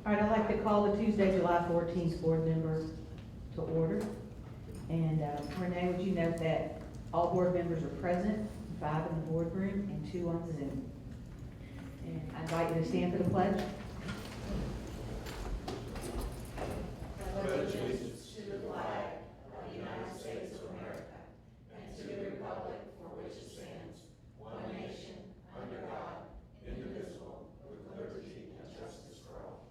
All right, I'd like to call the Tuesday, July 14th board member to order. And Renee, would you note that all board members are present, 5 in the boardroom and 2 on Zoom. And I invite you to stand for the pledge. I pledge allegiance to the flag of the United States of America and to the republic for which it stands, one nation, under God, indivisible, with liberty and justice for all.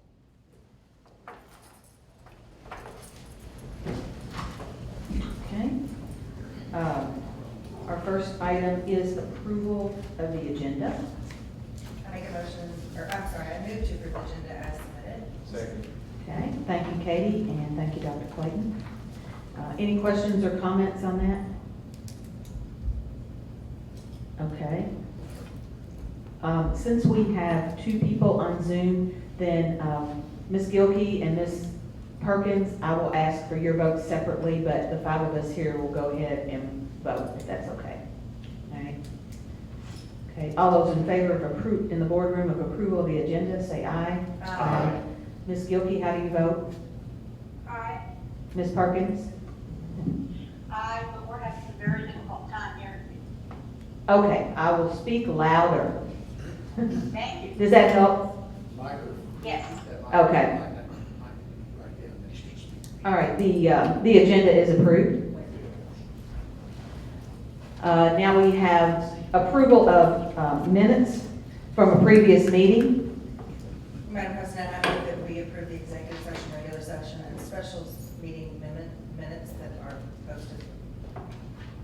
Okay. Our first item is approval of the agenda. I make a motion, I move to approve the agenda as submitted. Second. Okay, thank you, Katie, and thank you, Dr. Clayton. Any questions or comments on that? Okay. Since we have 2 people on Zoom, then Ms. Gilkey and Ms. Perkins, I will ask for your votes separately, but the 5 of us here will go ahead and vote, if that's okay. All right. Okay, all those in favor of in the boardroom of approval of the agenda, say aye. Aye. Ms. Gilkey, how do you vote? Aye. Ms. Perkins? Aye, but we're having a very difficult time here. Okay, I will speak louder. Thank you. Does that help? Yes. Okay. All right, the agenda is approved. Now we have approval of minutes from a previous meeting. Madam President, I move that we approve the executive session, regular session, and special meeting minutes that are posted.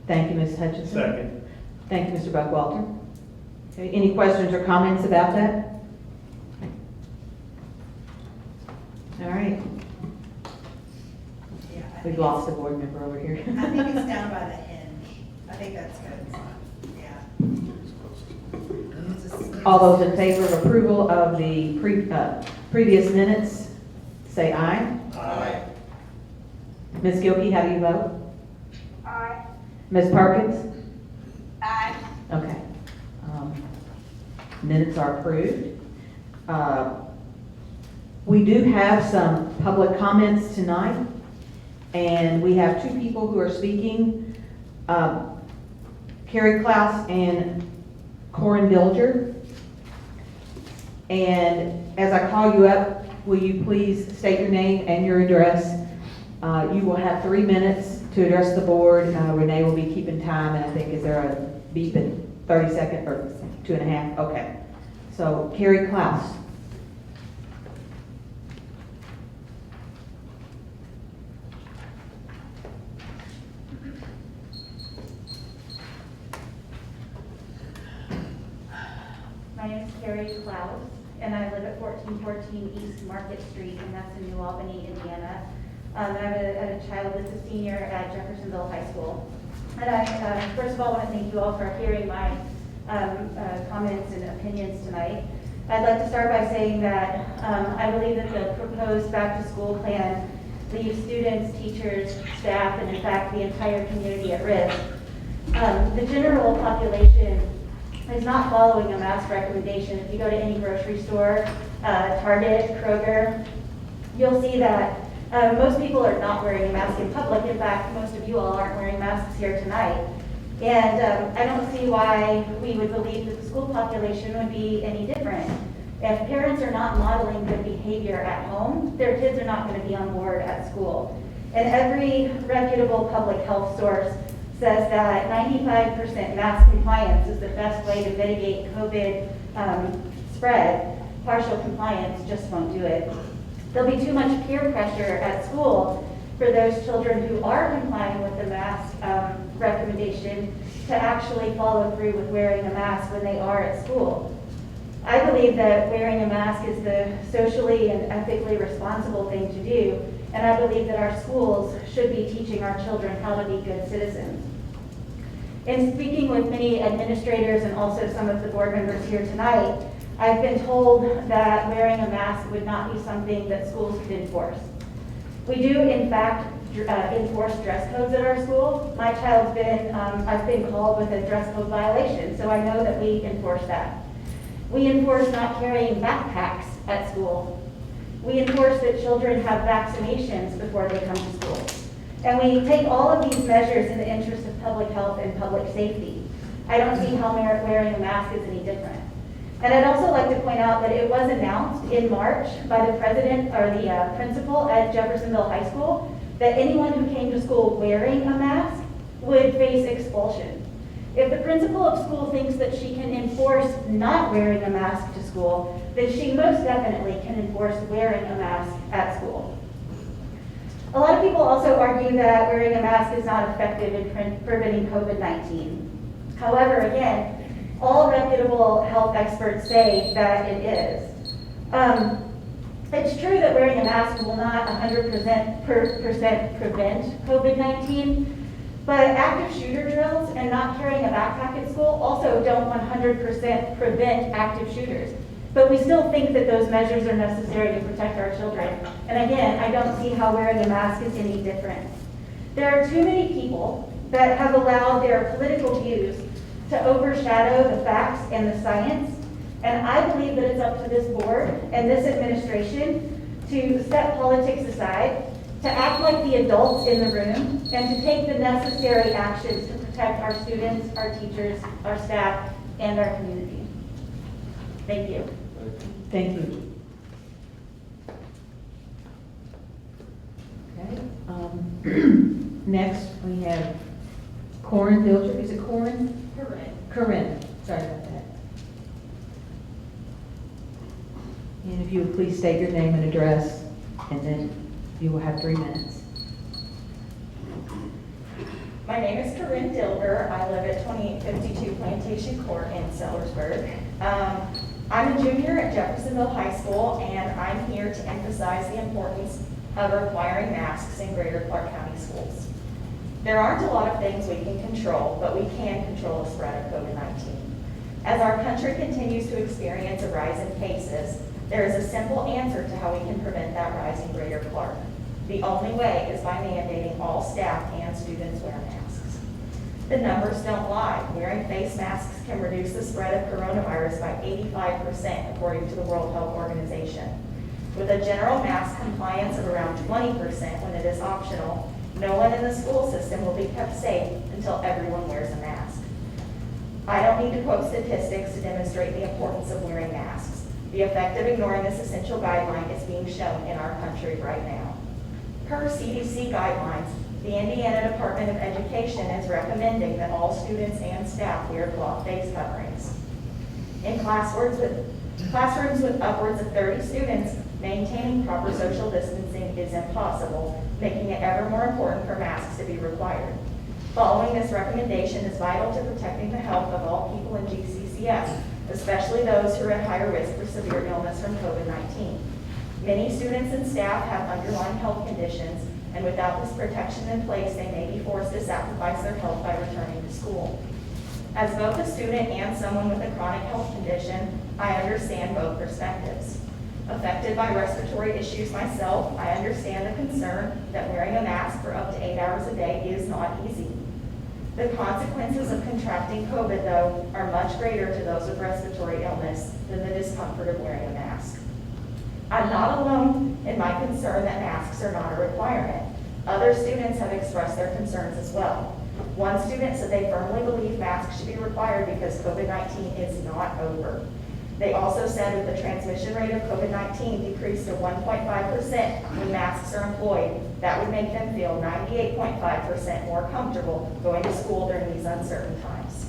Thank you, Ms. Hutchinson. Second. Thank you, Mr. Buckwalter. Okay, any questions or comments about that? All right, Yeah, I we've think lost a board member over here. I think it's down by the hinge. I think that's good. Yeah. All those in favor of approval of the previous minutes, say aye. Aye. Ms. Gilkey, how do you vote? Aye. Ms. Perkins? Aye. Okay. Minutes are approved. We do have some public comments tonight, and we have 2 people who are speaking, Carrie Klaus and Corin Bilger. And as I call you up, will you please state your name and your address? You will have 3 minutes to address the board. Renee will be keeping time, and I think, is there a beep at 30 seconds or 2.5? Okay. So, Carrie Klaus. My name is Carrie Klaus, and I live at 1414 East Market Street, and that's in New Albany, Indiana. I have a child that's a senior at Jeffersonville High School. And I, first of all, want to thank you all for hearing my comments and opinions tonight. I'd like to start by saying that I believe that the proposed back-to-school plan leaves students, teachers, staff, and in fact the entire community at risk. The general population is not following a mask recommendation. If you go to any grocery store, Target, Kroger, you'll see that most people are not wearing a mask in public. In fact, most of you all aren't wearing masks here tonight. And I don't see why we would believe that the school population would be any different. If parents are not modeling good behavior at home, their kids are not going to be on board at school. And every reputable public health source says that 95% mask compliance is the best way to mitigate COVID spread. Partial compliance just won't do it. There'll be too much peer pressure at school for those children who are complying with the mask recommendation to actually follow through with wearing a mask when they are at school. I believe that wearing a mask is the socially and ethically responsible thing to do, and I believe that our schools should be teaching our children how to be good citizens. In speaking with many administrators and also some of the board members here tonight, I've been told that wearing a mask would not be something that schools could enforce. We do, in fact, enforce dress codes at our school. My child's I've been called with a dress code violation, so I know that we enforce that. We enforce not carrying backpacks at school. We enforce that children have vaccinations before they come to school. And we take all of these measures in the interest of public health and public safety. I don't see how wearing a mask is any different. And I'd also like to point out that it was announced in March by the president or the principal at Jeffersonville High School that anyone who came to school wearing a mask would face expulsion. If the principal of school thinks that she can enforce not wearing a mask to school, then she most definitely can enforce wearing a mask at school. A lot of people also argue that wearing a mask is not effective in preventing COVID-19. However, again, all reputable health experts say that it is. It's true that wearing a mask will not 100% prevent COVID-19, but active shooter drills and not carrying a backpack at school also don't 100% prevent active shooters. But we still think that those measures are necessary to protect our children. And again, I don't see how wearing a mask is any different. There are too many people that have allowed their political views to overshadow the facts and the science. And I believe that it's up to this board and this administration to set politics aside, to act like the adults in the room, and to take the necessary actions to protect our students, our teachers, our staff, and our community. Thank you. Thank you. Okay. Next, we have Corin Filcher. Is it Corin? Corinne. Sorry about that. And if you would please state your name and address, and then you will have 3 minutes. My name is Corinne Dilber. I live at 2852 Plantation Court in Sellersburg. I'm a junior at Jeffersonville High School, and I'm here to emphasize the importance of requiring masks in Greater Clark County schools. There aren't a lot of things we can control, but we can control the spread of COVID-19. As our country continues to experience a rise in cases, there is a simple answer to how we can prevent that rise in Greater Clark. The only way is by mandating all staff and students wear masks. The numbers don't lie. Wearing face masks can reduce the spread of coronavirus by 85%, according to the World Health Organization. With a general mask compliance of around 20% when it is optional, no one in the school system will be kept safe until everyone wears a mask. I don't need to quote statistics to demonstrate the importance of wearing masks. The effect of ignoring this essential guideline is being shown in our country right now. Per CDC guidelines, the Indiana Department of Education is recommending that all students and staff wear cloth face coverings. In classrooms with upwards of 30 students, maintaining proper social distancing is impossible, making it ever more important for masks to be required. Following this recommendation is vital to protecting the health of all people in GCCS, especially those who are at higher risk for severe illness from COVID-19. Many students and staff have underlying health conditions, and without this protection in place, they may be forced to sacrifice their health by returning to school. As both a student and someone with a chronic health condition, I understand both perspectives. Affected by respiratory issues myself, I understand the concern that wearing a mask for up to 8 hours a day is not easy. The consequences of contracting COVID, though, are much greater to those with respiratory illness than the discomfort of wearing a mask. I'm not alone in my concern that masks are not a requirement. Other students have expressed their concerns as well. One student said they firmly believe masks should be required because COVID-19 is not over. They also said with the transmission rate of COVID-19 decreased to 1.5% when masks are employed, that would make them feel 98.5% more comfortable going to school during these uncertain times.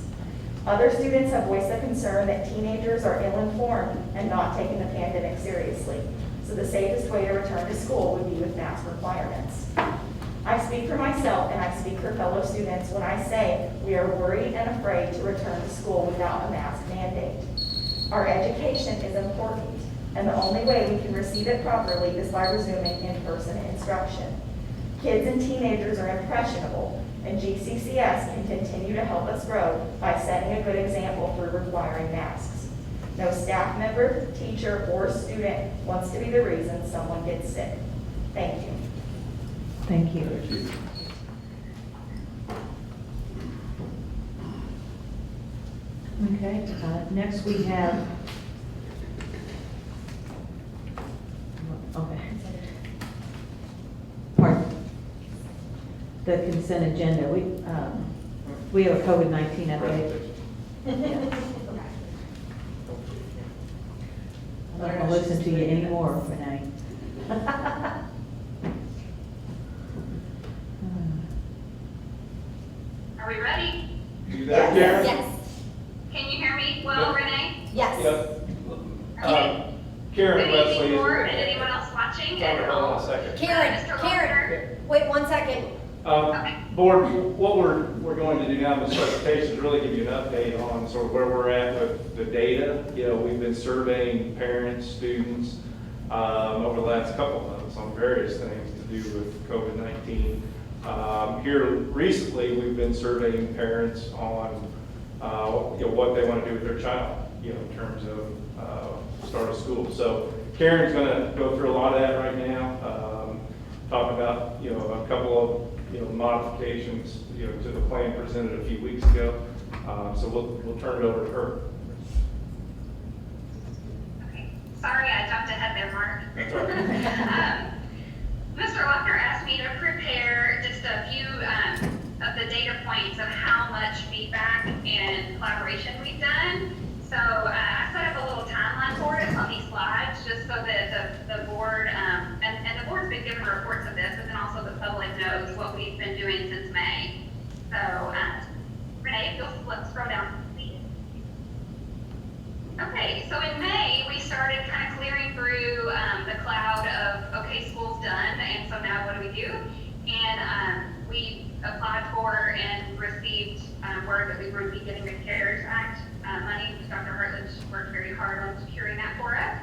Other students have voiced the concern that teenagers are ill-informed and not taking the pandemic seriously, so the safest way to return to school would be with mask requirements. I speak for myself and I speak for fellow students when I say we are worried and afraid to return to school without a mask mandate. Our education is important, and the only way we can receive it properly is by resuming in-person instruction. Kids and teenagers are impressionable, and GCCS can continue to help us grow by setting a good example through requiring masks. No staff member, teacher, or student wants to be the reason someone gets sick. Thank you. Thank you. Thank you. Okay, next we have, okay, the consent agenda. We have a COVID-19 update. I'm not gonna listen to you anymore, Renee. Are we ready? You there, Karen? Yes. Can you hear me well, Renee? Yes. Yep. Okay. Karen Good Wesley. evening, board, and anyone else watching at Hold on a home. second. Karen, wait 1 second. Board, what we're going to do now in this presentation is really give you an update on sort of where we're at with the data. You know, we've been surveying parents, students, over the last couple of months on various things to do with COVID-19. Here recently, we've been surveying parents on, you know, what they want to do with their child, you know, in terms of start of school. So Karen's going to go through a lot of that right now, talk about, you know, a couple of, you know, modifications, you know, to the plan presented a few weeks ago. So we'll turn it over to her. Okay. Sorry, I jumped ahead there, Mark. That's all right. Mr. Lochner asked me to prepare just a few of the data points of how much feedback and collaboration we've done. So I set up a little timeline for it on these slides, just so that the board, and the board's been given reports of this, but then also the public knows what we've been doing since May. So Renee, if you'll scroll down, please. Okay, so in May, we started kind of clearing through the cloud of, okay, school's done, and so now what do we do? And we applied for and received word that we would be getting the CARES Act money. Dr. Hartledge worked very hard on securing that for us.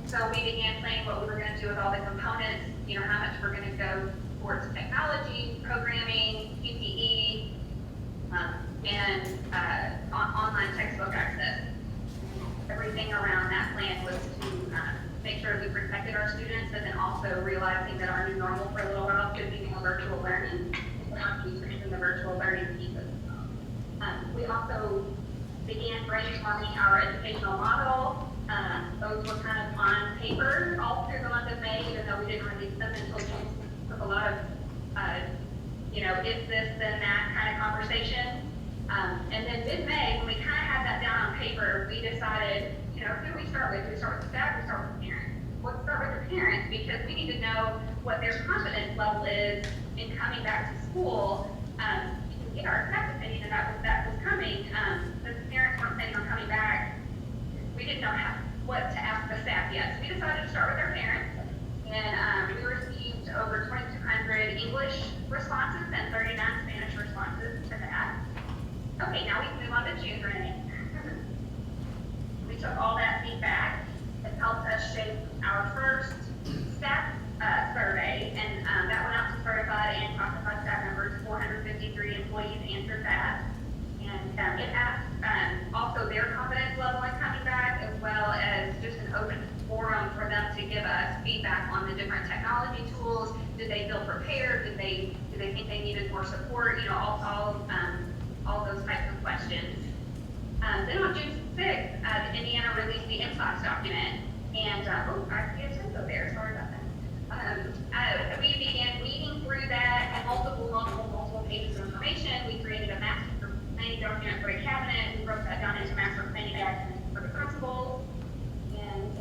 So we began planning what we were going to do with all the components, you know, how much we're going to go towards technology, programming, PPE, and online textbook access. Everything around that plan was to make sure we protected our students, and then also realizing that our new normal for a little while could be more virtual learning. We'll have to strengthen the virtual learning piece as well. We also began brainstorming our educational model. Those were kind of on paper all through the month of May, even though we didn't release them until June. With a lot of, you know, if this, then that kind of conversation. And then mid-May, when we kind of had that down on paper, we decided, you know, who do we start with? Do we start with staff or start with parents? Let's start with the parents, because we need to know what their confidence level is in coming back to school. To get our staff opinion about that was coming. The parents weren't planning on coming back. We didn't know what to ask the staff yet. So we decided to start with our parents. And we received over 2,200 English responses and 39 Spanish responses to that. Okay, now we can move on to June, Renee. We took all that feedback. It helped us shape our first staff survey, and that went out to certified and classified staff members. 453 employees answered that. And it asked also their confidence level in coming back, as well as just an open forum for them to give us feedback on the different technology tools. Did they feel prepared? Did they think they needed more support? You know, all those types of questions. Then on June 6th, Indiana released the in-class document, and I see a typo there, sorry about that. We began reading through that, multiple pages of information. We created a master planning document for a cabinet. We broke that down into master planning documents for the principals, and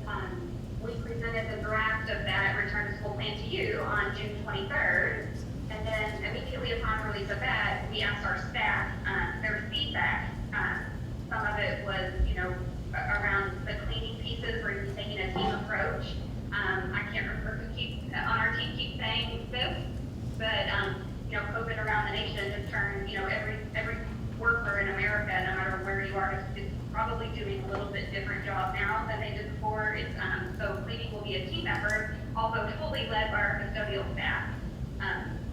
we presented the draft of that return to school plan to you on June 23rd. And then immediately upon release of that, we asked our staff their feedback. Some of it was, you know, around the cleaning pieces, where you're taking a team approach. I can't remember who on our team keeps saying this, but you know, COVID around the nation has turned, you know, every worker in America, no matter where you are, is probably doing a little bit different job now than they did before. It's so cleaning will be a team effort, although fully led by our custodial staff.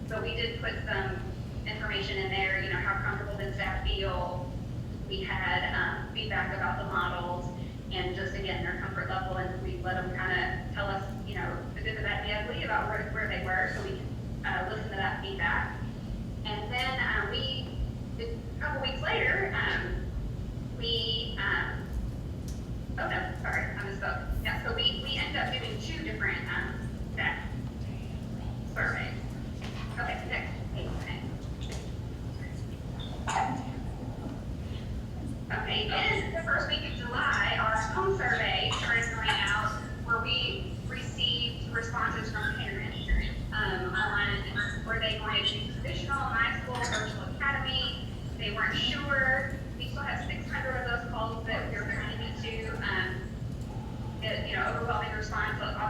So we did put some information in there, you know, how comfortable did staff feel. We had feedback about the models, and just again, their comfort level, and we let them kind of tell us, you know, the good, the bad, the ugly about where they were, so we can listen to that feedback. And then a couple weeks later, oh no, sorry, I misspoke. Yeah, so we ended up doing 2 different staff surveys. Okay, next page.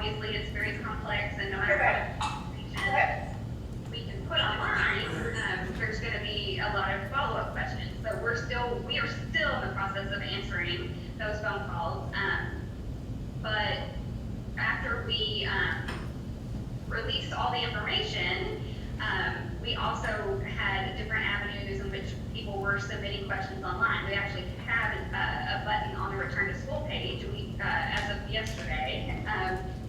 obviously it's very complex, and no matter what information we can put online, there's gonna be a lot of follow-up questions. So we are still in the process of answering those phone calls. But after we released all the information, we also had different avenues in which people were submitting questions online. We actually have a button on the Return to School page. As of yesterday,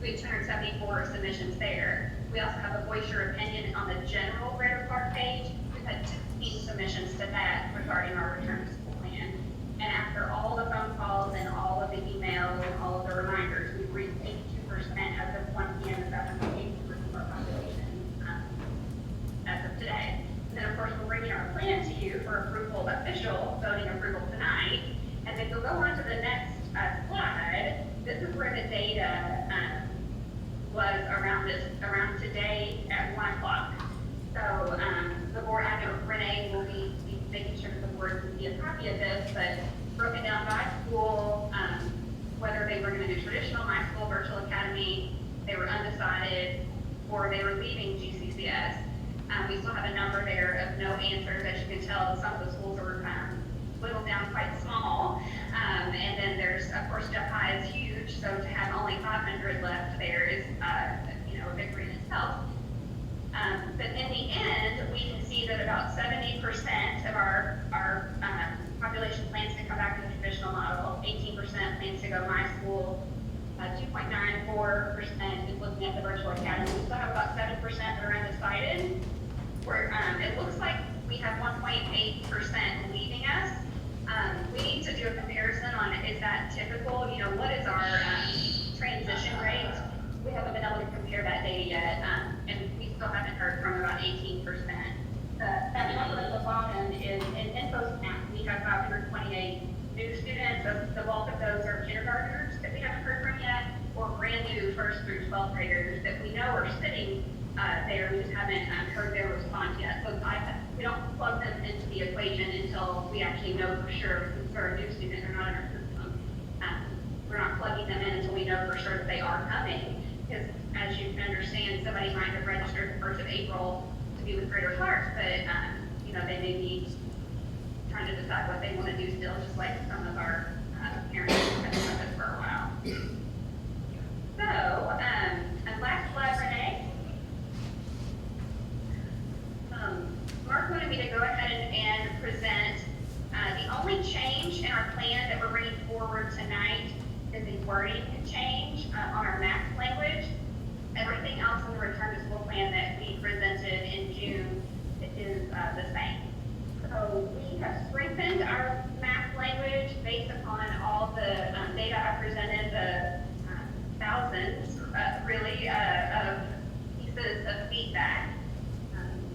we had 274 submissions there. We also have a Voice Your Opinion on the general Greater Clark page. We've had 16 submissions to that regarding our Return to School plan. And after all the phone calls and all of the emails and all of the reminders, we've reached 82% as of 1 p.m. this afternoon of our population as of today. And then, of course, we're bringing our plan to you for approval, official voting approval tonight. And then we'll go on to the next slide. This is where the data was around today at 1 o'clock. So the board, I know Renee will be making sure that the board can see a copy of this, but broken down by school, whether they were going to do traditional, my school, virtual academy, they were undecided, or they were leaving GCCS. We still have a number there of no answers. As you can tell, some of the schools were whittled down quite small. And then there's, of course, Jeff High is huge, so to have only 500 left there is, a victory in itself. But in the end, we can see that about 70% of our population plans to come back to the traditional model, 18% plans to go my school, 2.94% is looking at the virtual academy. We still have about 7% that are undecided. Where it looks like we have 1.8% leaving us. We need to do a comparison on, is that typical? What is our transition rate? We haven't been able to compare that data yet, and we still haven't heard from about 18%. That number at the bottom is in post-math. We have 528 new students. The bulk of those are kindergartners that we haven't heard from yet, or brand new 1st through 12th graders that we know are sitting there. We just haven't heard their response yet. So we don't plug them into the equation until we actually know for sure if they're a new student or not in our system. We're not plugging them in until we know for sure that they are coming. Because as you can understand, somebody might have registered the 1st of April to be with Greater Clark, but they may be trying to decide what they want to do still, just like some of our parents have been with us for a while. So, and last slide, Renee. Mark wanted me to go ahead and present the only change in our plan that we're bringing forward tonight is a wording change on our math language. Everything else in the Return to School plan that we presented in June is the same. So we have strengthened our math language based upon all the data I presented, the thousands really of pieces of feedback.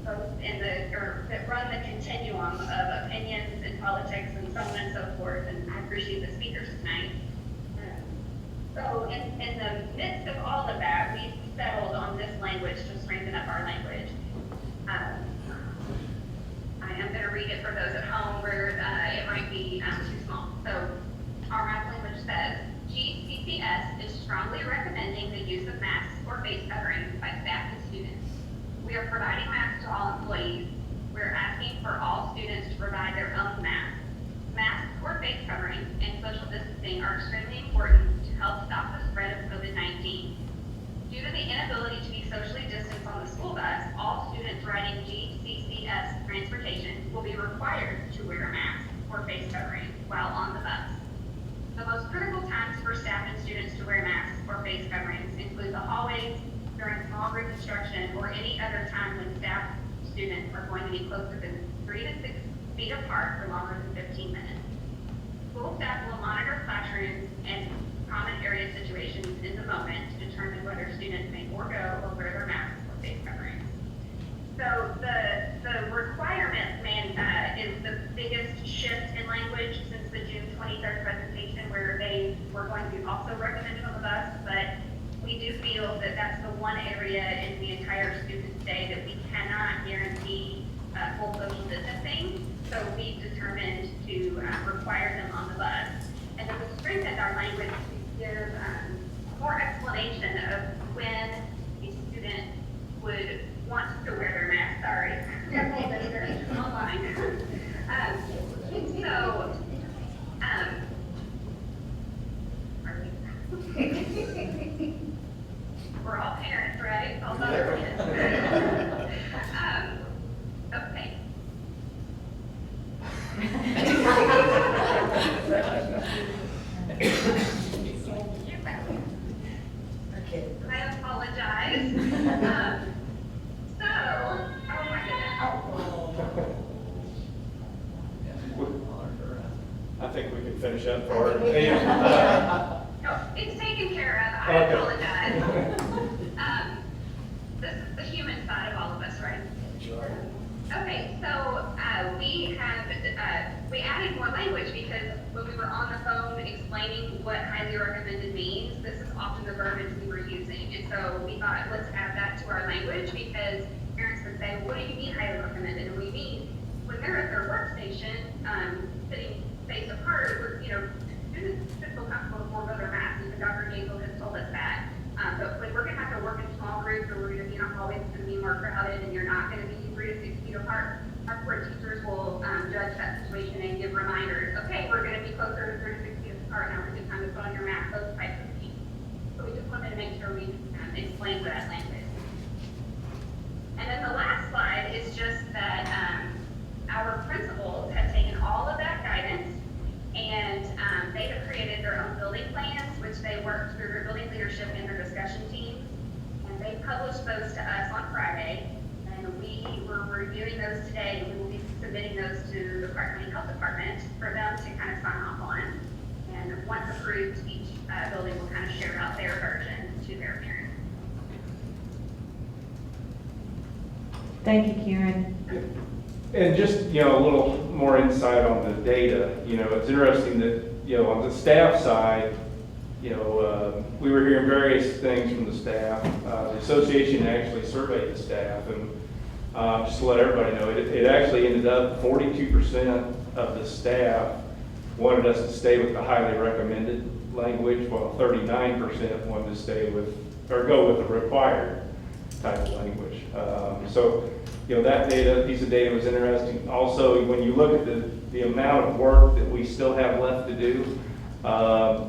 Both that run the continuum of opinions and politics and so on and so forth, and I appreciate the speakers tonight. So in the midst of all of that, we settled on this language to strengthen up our language. I am going to read it for those at home where it might be too small. So our math language says, GCCS is strongly recommending the use of masks or face coverings by staff and students. We are providing masks to all employees. We're asking for all students to provide their own masks. Masks or face coverings and social distancing are extremely important to help stop the spread of COVID-19. Due to the inability to be socially distanced on the school bus, all students riding GCCS transportation will be required to wear a mask or face covering while on the bus. The most critical times for staff and students to wear masks or face coverings include the hallways, during small group instruction, or any other time when staff and students are going to be closer than 3 to 6 feet apart for longer than 15 minutes. School staff will monitor classrooms and common area situations in the moment to determine whether students may forego or wear their masks or face coverings. So the requirement is the biggest shift in language since the June 23rd presentation, where they were going to be also recommended on the bus, but we do feel that that's the one area in the entire student day that we cannot guarantee full social distancing. So we determined to require them on the bus. And then we strengthened our language to give more explanation of guys. So, oh my goodness. I think we can finish up for her. No, it's taken care of. I Okay. apologize. This is the human side of all of us, right? Sure. Okay, so we added more language because when we were on the phone explaining what highly recommended means, this is often the verbiage we were using. And so we thought, let's add that to our language because parents would say, well, what do you mean highly recommended? And we mean when they're at their workstation, sitting spaced apart, students should feel comfortable to form other masks. Even Dr. Nagel has told us that. But when we're going to have to work in small groups or we're going to be in a hallway that's going to be more crowded and you're not going to be 3 to 6 feet apart, our core teachers will judge that situation and give reminders. Okay, we're going to be closer to 3 to 6 feet apart. Now we're just time to put on your mask, those types of things. So we just wanted to make sure we explained that language. And then the last slide is just that our principals have taken all of that guidance and they have created their own building plans, which they worked through their building leadership and their discussion teams. And they published those to us on Friday. And we were reviewing those today, and we will be submitting those to the Clark County Health Department for them to kind of sign off on. And once approved, each building will kind of share out their version to their parents. Thank you, Karen. And just, a little more insight on the data. It's interesting that, on the staff side, we were hearing various things from the staff. The association actually surveyed the staff, and just to let everybody know, it actually ended up 42% of the staff wanted us to stay with the highly recommended language, while 39% wanted to stay with, or go with the required type of language. That data, piece of data was interesting. Also, when you look at the amount of work that we still have left to do,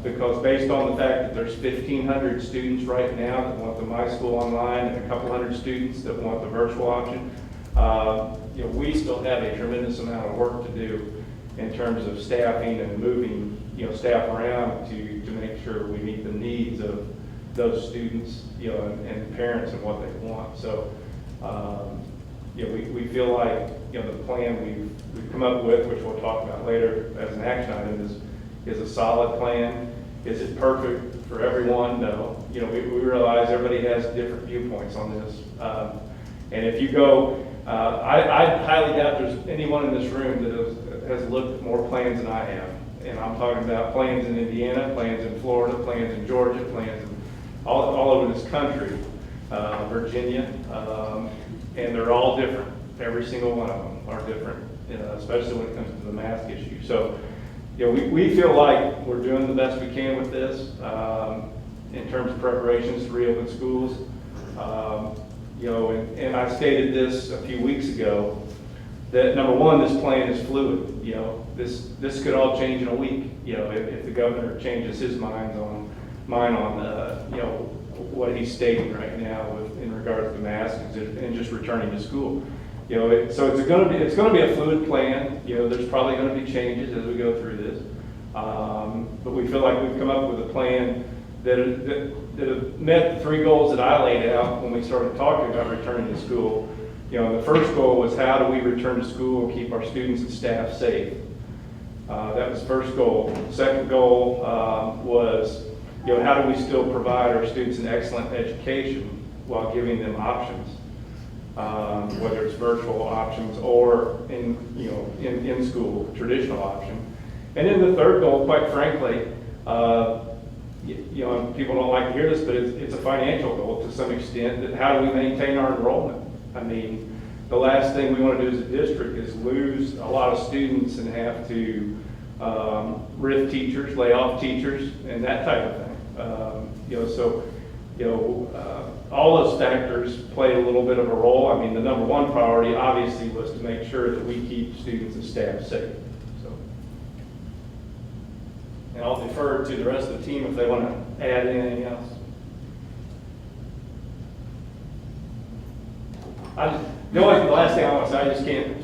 because based on the fact that there's 1,500 students right now that want the My School online and a couple hundred students that want the virtual option, we still have a tremendous amount of work to do in terms of staffing and moving, staff around to make sure we meet the needs of those students, and parents and what they want. So, we feel like, the plan we've come up with, which we'll talk about later as an action item, is a solid plan. Is it perfect for everyone? No. We realize everybody has different viewpoints on this. And if you go, I highly doubt there's anyone in this room that has looked at more plans than I have. And I'm talking about plans in Indiana, plans in Florida, plans in Georgia, plans in all over this country, Virginia, and they're all different. Every single one of them are different, especially when it comes to the mask issue. So, we feel like we're doing the best we can with this in terms of preparations to reopen schools. And I stated this a few weeks ago, that number one, this plan is fluid. This could all change in a week. If the governor changes his mind on what he's stating right now in regards to masks and just returning to school. So it's going to be a fluid plan. There's probably going to be changes as we go through this, but we feel like we've come up with a plan that have met the 3 goals that I laid out when we started talking about returning to school. The first goal was, how do we return to school and keep our students and staff safe? That was the first goal. The second goal was, how do we still provide our students an excellent education while giving them options, whether it's virtual options or in school, traditional option. And then the third goal, quite frankly, and people don't like to hear this, but it's a financial goal to some extent, that how do we maintain our enrollment? I mean, the last thing we want to do as a district is lose a lot of students and have to RIF teachers, lay off teachers, and that type of thing. All those factors played a little bit of a role. I mean, the number one priority obviously was to make sure that we keep students and staff safe. And I'll defer to the rest of the team if they want to add anything else. The last thing I want to say, I just can't,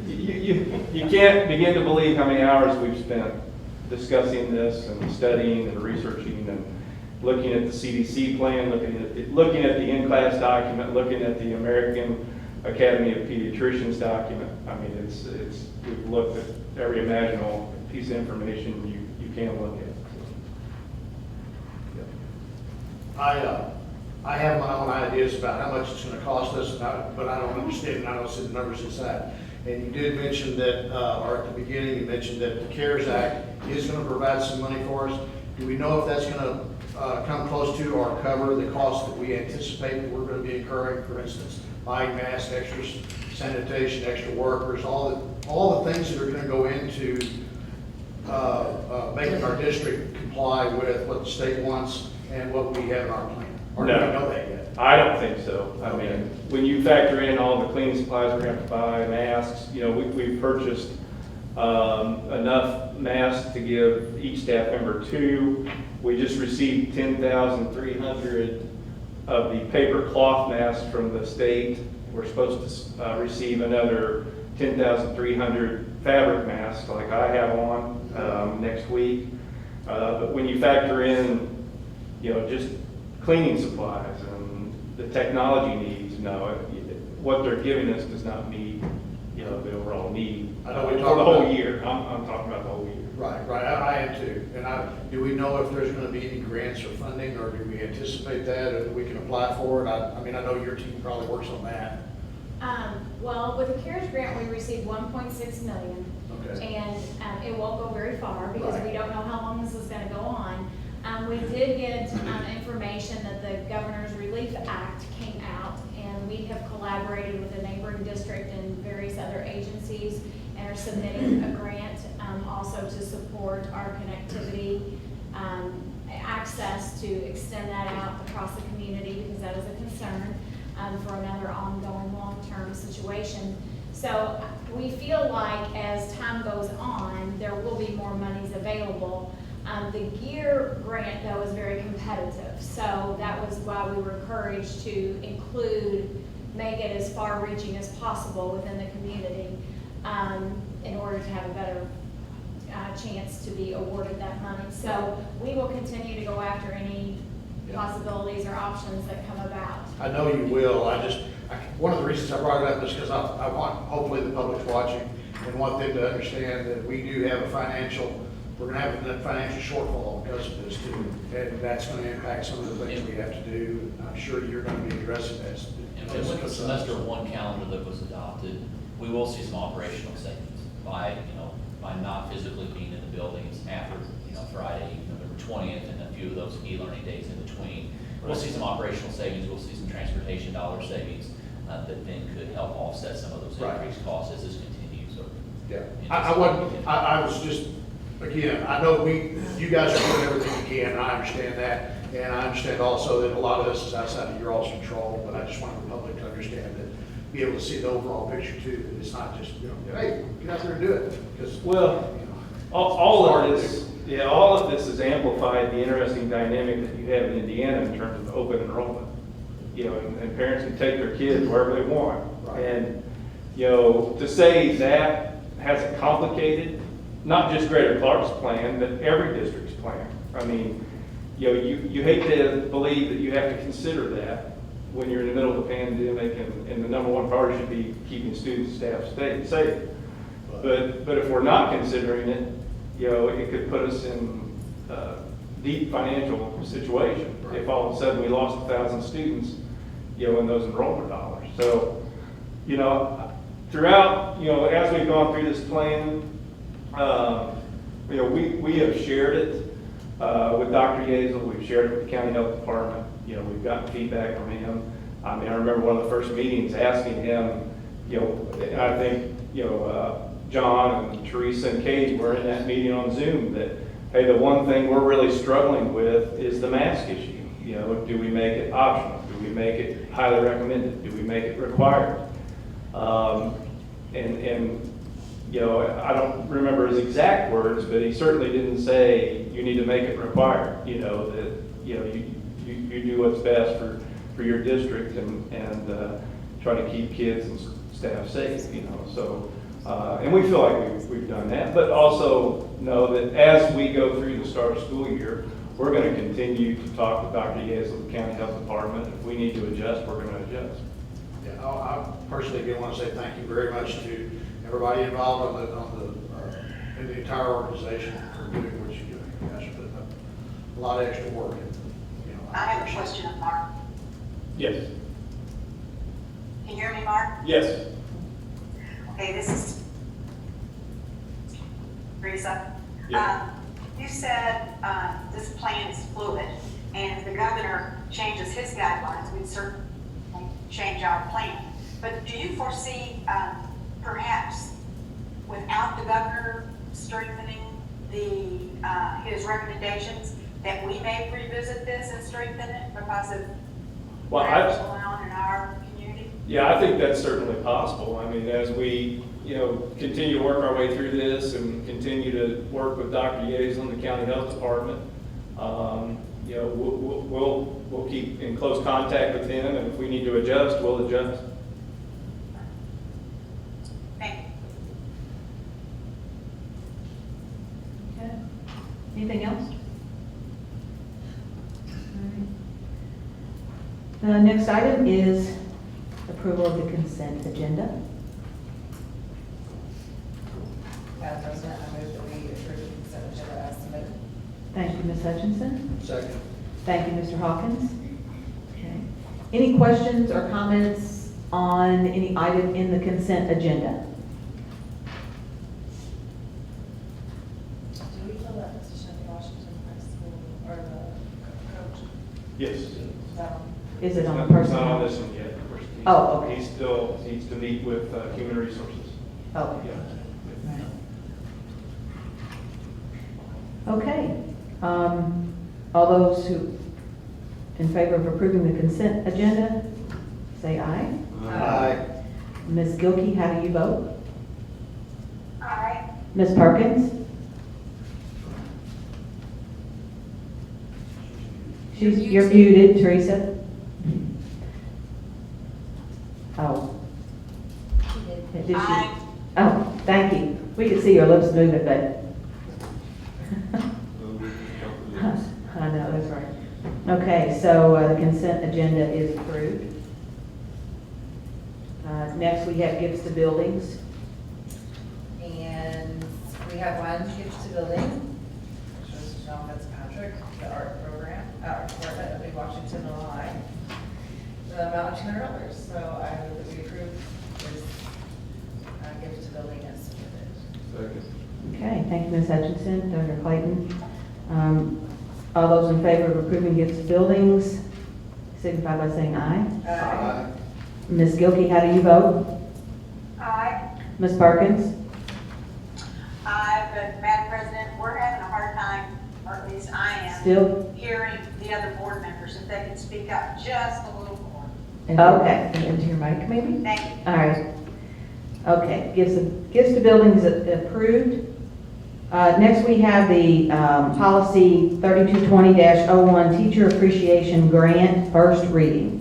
you can't begin to believe how many hours we've spent discussing this and studying and researching looking at the CDC plan, looking at the in-class document, looking at the American Academy of Pediatricians document. I mean, we've looked at every imaginable piece of information you can look at. So, I have my own ideas about how much it's gonna cost us, but I don't understand, and I don't see the numbers inside. And you did mention that, or at the beginning, you mentioned that the CARES Act is gonna provide some money for us. Do we know if that's gonna come close to or cover the cost that we anticipate that we're gonna be incurring? For instance, buying masks, extra sanitation, extra workers, all the things that are gonna go into making our district comply with what the state wants and what we have in our plan? Or do we know that yet? I don't think so. I mean, when you factor in all the cleaning supplies we're going to have to buy, masks, we've purchased enough masks to give each staff member 2. We just received 10,300 of the paper cloth masks from the state. We're supposed to receive another 10,300 fabric masks like I have on next week. But when you factor in, just cleaning supplies and the technology needs, what they're giving us does not meet, the overall need. I know we for talked the whole about- year. I'm talking about the whole year. Right, I am too. And do we know if there's gonna be any grants or funding, or do we anticipate that, or that we can apply for it? I mean, I know your team probably works on that. Well, with the CARES grant, we received 1.6 million. Okay. And it won't go very far because Right. we don't know how long this is gonna go on. We did get information that the Governor's Relief Act came out, and we have collaborated with a neighboring district and various other agencies and are submitting a grant also to support our connectivity access, to extend that out across the community because that is a concern for another ongoing long-term situation. So we feel like as time goes on, there will be more monies available. The gear grant, though, is very competitive, so that was why we were encouraged to make it as far-reaching as possible within the community in order to have a better chance to be awarded that money. So we will continue to go after any possibilities or options that come about. I know you will. One of the reasons I brought it up is because I want, hopefully the public's watching and want them to understand that we do have we're going to have a financial shortfall because of this too. And that's going to impact some of the things we have to do. And I'm sure you're going to be addressing that. And with the semester 1 calendar that was adopted, we will see some operational savings by not physically being in the buildings after, Friday, November 20th, and a few of those e-learning days in between. We'll see some operational savings, we'll see some transportation dollar savings that then could help offset some of those increased costs as this continues. So, yeah, I was just, again, I know you guys are doing everything you can, and I understand that. And I understand also that a lot of this is outside of your all's control, but I just want the public to understand that, be able to see the overall picture too, that it's not just, hey, get out there and do it. Because, all of this has amplified the interesting dynamic that you have in Indiana in terms of open enrollment. And parents can take their kids wherever they want. Right. And, to say that has it complicated, not just Greater Clark's plan, but every district's plan. I mean, you hate to believe that you have to consider that when you're in the middle of a pandemic and the number one priority should be keeping students, staff safe. But if we're not considering it, it could put us in a deep financial situation if all of a sudden we lost 1,000 students, in those enrollment dollars. So, throughout, as we've gone through this plan, we have shared it with Dr. Yazel, we've shared it with the county health department. We've gotten feedback from him. I mean, I remember one of the first meetings asking him, and I think, John and Teresa and Katie were in that meeting on Zoom that, hey, the one thing we're really struggling with is the mask issue. Do we make it optional? Do we make it highly recommended? Do we make it required? I don't remember his exact words, but he certainly didn't say you need to make it required. That you do what's best for your district and try to keep kids and staff safe. So. And we feel like we've done that, but also know that as we go through the start of school year, we're going to continue to talk with Dr. Yates of the County Health Department. If we need to adjust, we're going to adjust. Yeah, I personally do want to say thank you very much to everybody involved in the entire organization for doing what you do. You guys are putting up a lot of extra work. And, you know, I have a appreciate it. question of Mark. Yes. Can you hear me, Mark? Yes. Okay, this is Teresa. Yeah. You said this plan is fluid, and if the governor changes his guidelines, we'd certainly change our plan. But do you foresee perhaps without the governor strengthening his recommendations, that we may revisit this and strengthen it because of Well, what's going on in our community? Yeah, I think that's certainly possible. I mean, as we, continue to work our way through this and continue to work with Dr. Yates on the County Health Department, we'll keep in close contact with him, and if we need to adjust, we'll adjust. Thank you. Okay. Anything else? All right. The next item is approval of the consent agenda. Madam President, I move that we approve the consent agenda as submitted. Thank you, Ms. Hutchinson. Second. Thank you, Mr. Hawkins. Okay. Any questions or comments on any item in the consent agenda? Do we fill that position at the Washington High School or the coach? Yes. Is that on? Is it on the It's not personnel? on this one yet. Of course. Oh, okay. He still needs to meet with Human Resources. Oh, Yeah. right. Okay. All those who in favor of approving the consent agenda, say aye. Aye. Ms. Gilkey, how do you vote? Aye. Ms. Perkins? You're muted, Teresa. Oh. Did she? Aye. Oh, thank you. We can see your lips moving, but. I know, that's right. Okay, so the consent agenda is approved. Next, we have gifts to buildings. And we have one gift to building, which was John Fitzpatrick, the art department at Big Washington High. The amount of $200, so I move that we approve this gift to building as submitted. Second. Okay, thank you, Ms. Hutchinson, Dr. Clayton. All those in favor of approving gifts to buildings, signify by saying aye. Aye. Ms. Gilkey, how do you vote? Aye. Ms. Perkins? Aye, but Madam President, we're having a hard time, or at least I am, Still? hearing the other board members, if they could speak up just a little more. Okay, into your mic, maybe? Thank you. All right. Okay, gifts to buildings approved. Next, we have the policy 3220-01, Teacher Appreciation Grant, first reading.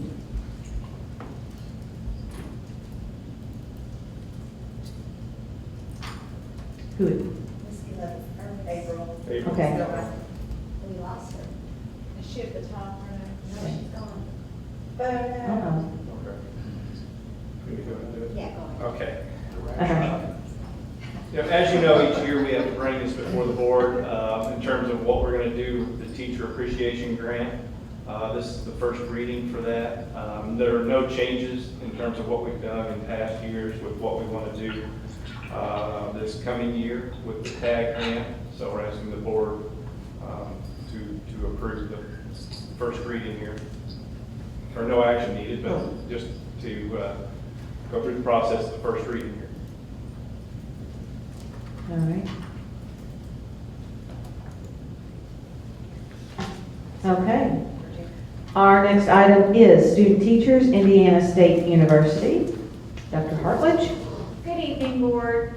Who? April. Okay. We lost her. Is she at the top or no? No, she's gone. Uh-oh. Okay. Can we go ahead and do it? Yeah, go ahead. Okay. Uh-huh. As you know, each year we have to bring this before the board in terms of what we're going to do with the Teacher Appreciation Grant. This is the first reading for that. There are no changes in terms of what we've done in past years with what we want to do this coming year with the TAG grant. So we're asking the board to approve the first reading here. Or no action needed, but just to go through the process of the first reading here. All right. Okay. Our next item is Student Teachers, Indiana State University. Dr. Hartledge? Good evening, board.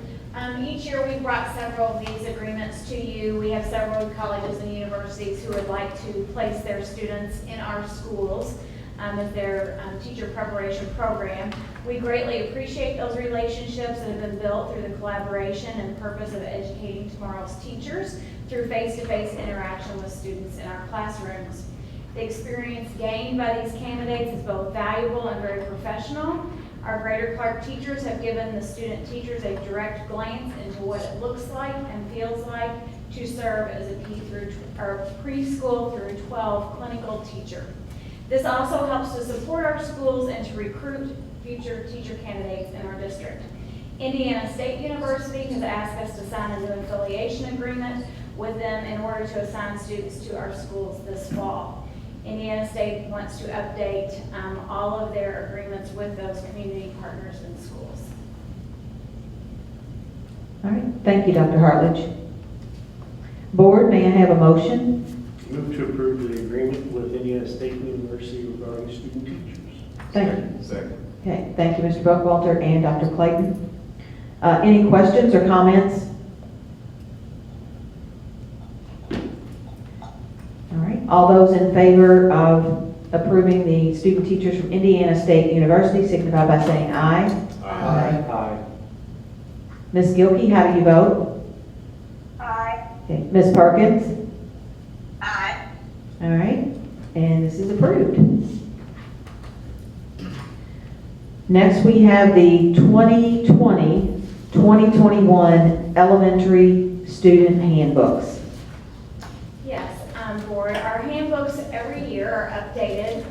Each year we've brought several of these agreements to you. We have several colleges and universities who would like to place their students in our schools. as their teacher preparation program. We greatly appreciate those relationships that have been built through the collaboration and purpose of educating tomorrow's teachers through face-to-face interaction with students in our classrooms. The experience gained by these candidates is both valuable and very professional. Our Greater Clark teachers have given the student teachers a direct glance into what it looks like and feels like to serve as a preschool through 12 clinical teacher. This also helps to support our schools and to recruit future teacher candidates in our district. Indiana State University has asked us to sign a new affiliation agreement with them in order to assign students to our schools this fall. Indiana State wants to update all of their agreements with those community partners in schools. All right, thank you, Dr. Hartledge. Board, may I have a motion? Move to approve the agreement with Indiana State University regarding student teachers. Thank you. Second. Okay, thank you, Mr. Buckwalter and Dr. Clayton. Any questions or comments? All right, all those in favor of approving the student teachers from Indiana State University signify by saying aye. Aye. Ms. Gilkey, how do you vote? Aye. Okay, Ms. Perkins? Aye. All right, and this is approved. Next, we have the 2020-2021 elementary student handbooks. Yes, Board, our handbooks every year are updated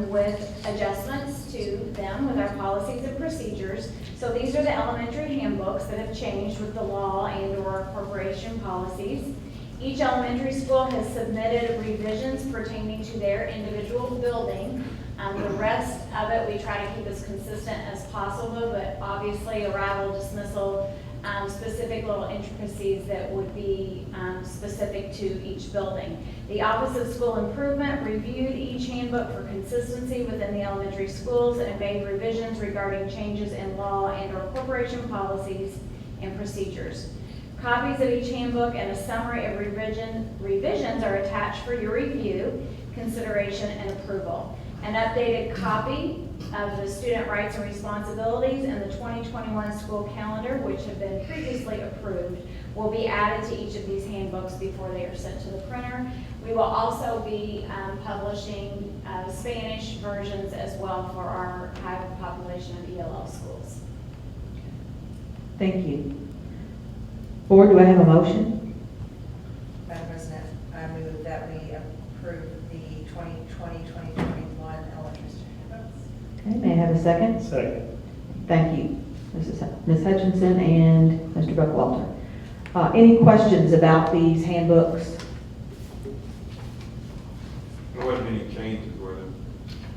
with adjustments to them with our policies and procedures. So these are the elementary handbooks that have changed with the law and/or corporation policies. Each elementary school has submitted revisions pertaining to their individual building. The rest of it, we try to keep as consistent as possible, but obviously arrival, dismissal, specific little intricacies that would be specific to each building. The Office of School Improvement reviewed each handbook for consistency within the elementary schools and made revisions regarding changes in law and/or corporation policies and procedures. Copies of each handbook and a summary of revisions are attached for your review, consideration, and approval. An updated copy of the student rights and responsibilities and the 2021 school calendar, which have been previously approved, will be added to each of these handbooks before they are sent to the printer. We will also be publishing Spanish versions as well for our high population of ELL schools. Thank you. Board, do I have a motion? Madam President, I move that we approve the 2020-2021 elementary student handbooks. Okay, may I have a second? Second. Thank you, Ms. Hutchinson and Mr. Buckwalter. Any questions about these handbooks? There wasn't any changes, were there?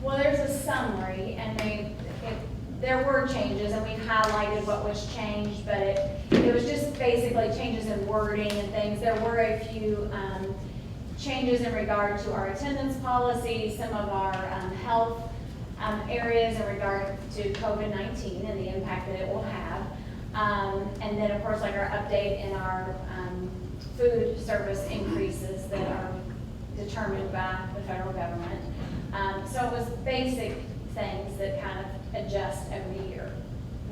Well, there's a summary, and there were changes, and we've highlighted what was changed, but it was just basically changes in wording and things. There were a few changes in regard to our attendance policy, some of our health areas in regard to COVID-19 and the impact that it will have. And then, of course, like our update in our food service increases that are determined by the federal government. So it was basic things that kind of adjust every year,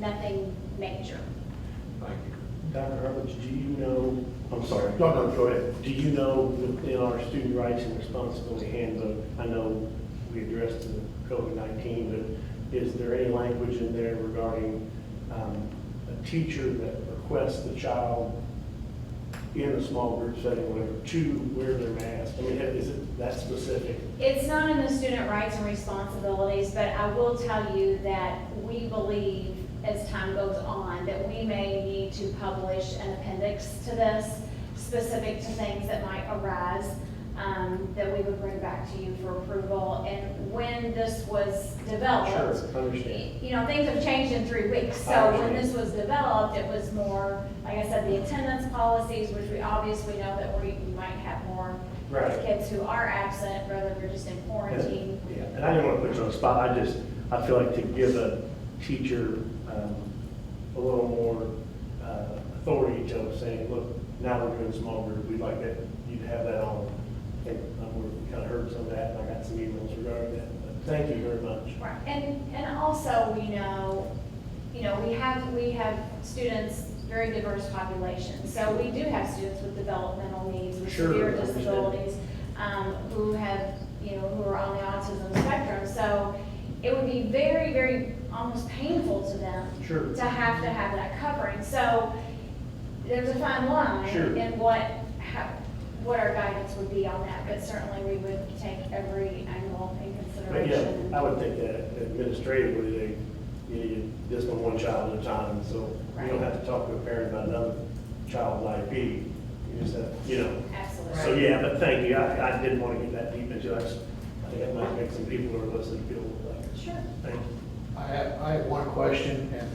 nothing major. Thank you. Dr. Hartledge, do you know, I'm sorry. No, go ahead. Do you know within our student rights and responsibility handbook, I know we addressed the COVID-19, but is there any language in there regarding a teacher that requests the child in a small group setting, whatever, to wear their mask? I mean, is it that specific? It's not in the student rights and responsibilities, but I will tell you that we believe as time goes on that we may need to publish an appendix to this specific to things that might arise that we would bring back to you for approval. And when this was developed, Sure, understand. you know, things have changed in 3 weeks. I So when understand. this was developed, it was more, like I said, the attendance policies, which we obviously know that we might have more Right. kids who are absent, whether they're just in quarantine. Yeah, and I didn't want to put you on the spot, I feel like to give a teacher a little more authority to saying, look, now we're doing a small group, we'd like that, you to have that on. I think we kind of heard some of that, and I got some emails regarding that, but Thank you very much. Right, and also, we know, we have students, very diverse populations. So we do have students with developmental needs, with Sure, severe I understand. disabilities, who have, who are on the autism spectrum. So it would be very, very almost painful to them Sure. to have that covering. So there's a fine line Sure. in what our guidance would be on that, but certainly we would take every angle in But yeah, consideration. I would think that administratively, this one child at a time, so you don't have to talk to a parent about another child's IP. You just have, Absolutely. So yeah, but thank you. I didn't want to get that deep into it. I think that might make some people who are listening feel like, Sure. thank you. I have one question, and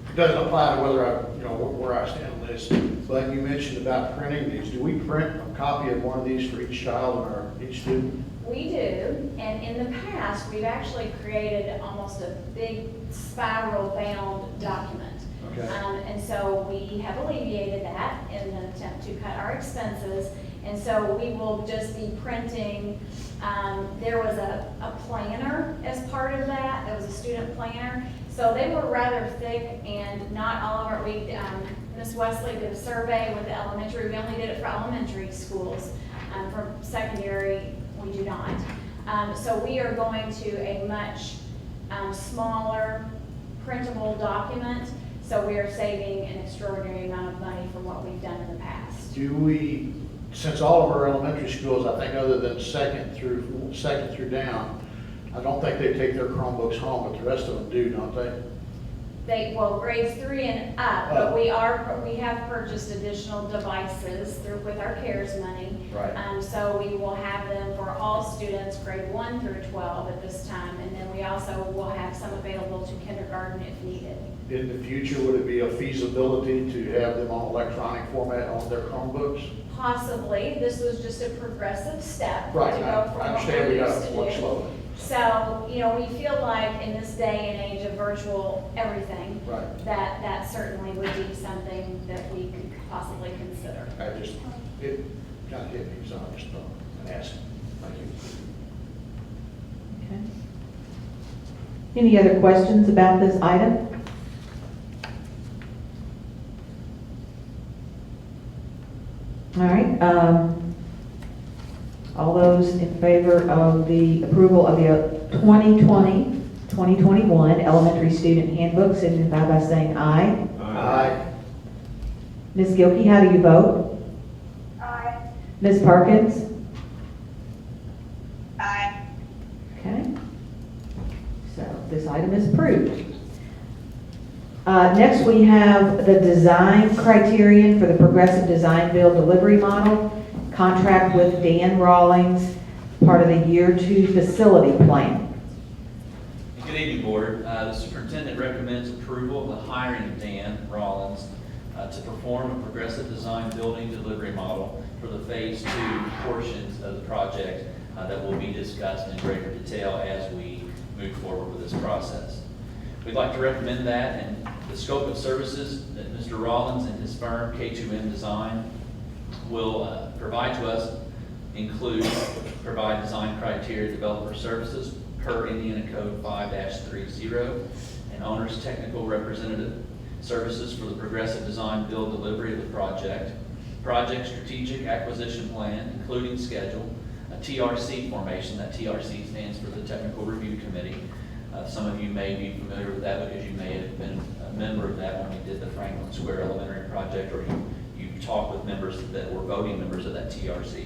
it doesn't apply to whether where I stand on this, but you mentioned about printing these. Do we print a copy of one of these for each child or each student? We do, and in the past, we've actually created almost a big spiral bound document. Okay. And so we have alleviated that in an attempt to cut our expenses. And so we will just be printing, there was a planner as part of that. There was a student planner. So they were rather thick, and not all of our, Ms. Wesley did a survey with the elementary. We only did it for elementary schools. For secondary, we do not. So we are going to a much smaller printable document. So we are saving an extraordinary amount of money from what we've done in the past. Do we, since all of our elementary schools, I think other than second through down, I don't think they take their Chromebooks home, but the rest of them do, don't they? Grades 3 and up, but we have purchased additional devices with our CARES money. Right. So we will have them for all students, grade 1 through 12 at this time, and then we also will have some available to kindergarten if needed. In the future, would it be a feasibility to have them on electronic format on their Chromebooks? Possibly. This was just a progressive step Right, to I go from what understand we we used got to to work do. slowly. So, we feel like in this day and age of virtual everything, Right. that certainly would be something that we could possibly consider. It kind of hit me, so I just thought I'd ask. Thank you. Okay. Any other questions about this item? All right, all those in favor of the approval of the 2020-2021 elementary student handbook signify by saying aye. Aye. Ms. Gilkey, how do you vote? Aye. Ms. Perkins? Aye. Okay. So this item is approved. Next, we have the design criterion for the Progressive Design Build Delivery Model, contract with Dan Rawlings, part of the Year 2 facility plan. Good evening, Board. The superintendent recommends approval of the hiring of Dan Rawlins to perform a progressive design building delivery model for the Phase 2 portions of the project that will be discussed in greater detail as we move forward with this process. We'd like to recommend that, and the scope of services that Mr. Rawlins and his firm, K2M Design, will provide to us include provide design criteria developer services per Indiana Code 5-30, and owner's technical representative services for the progressive design build delivery of the project strategic acquisition plan, including schedule, a TRC formation. That TRC stands for the Technical Review Committee. Some of you may be familiar with that because you may have been a member of that when we did the Franklin Square Elementary project, or you talked with members that were voting members of that TRC.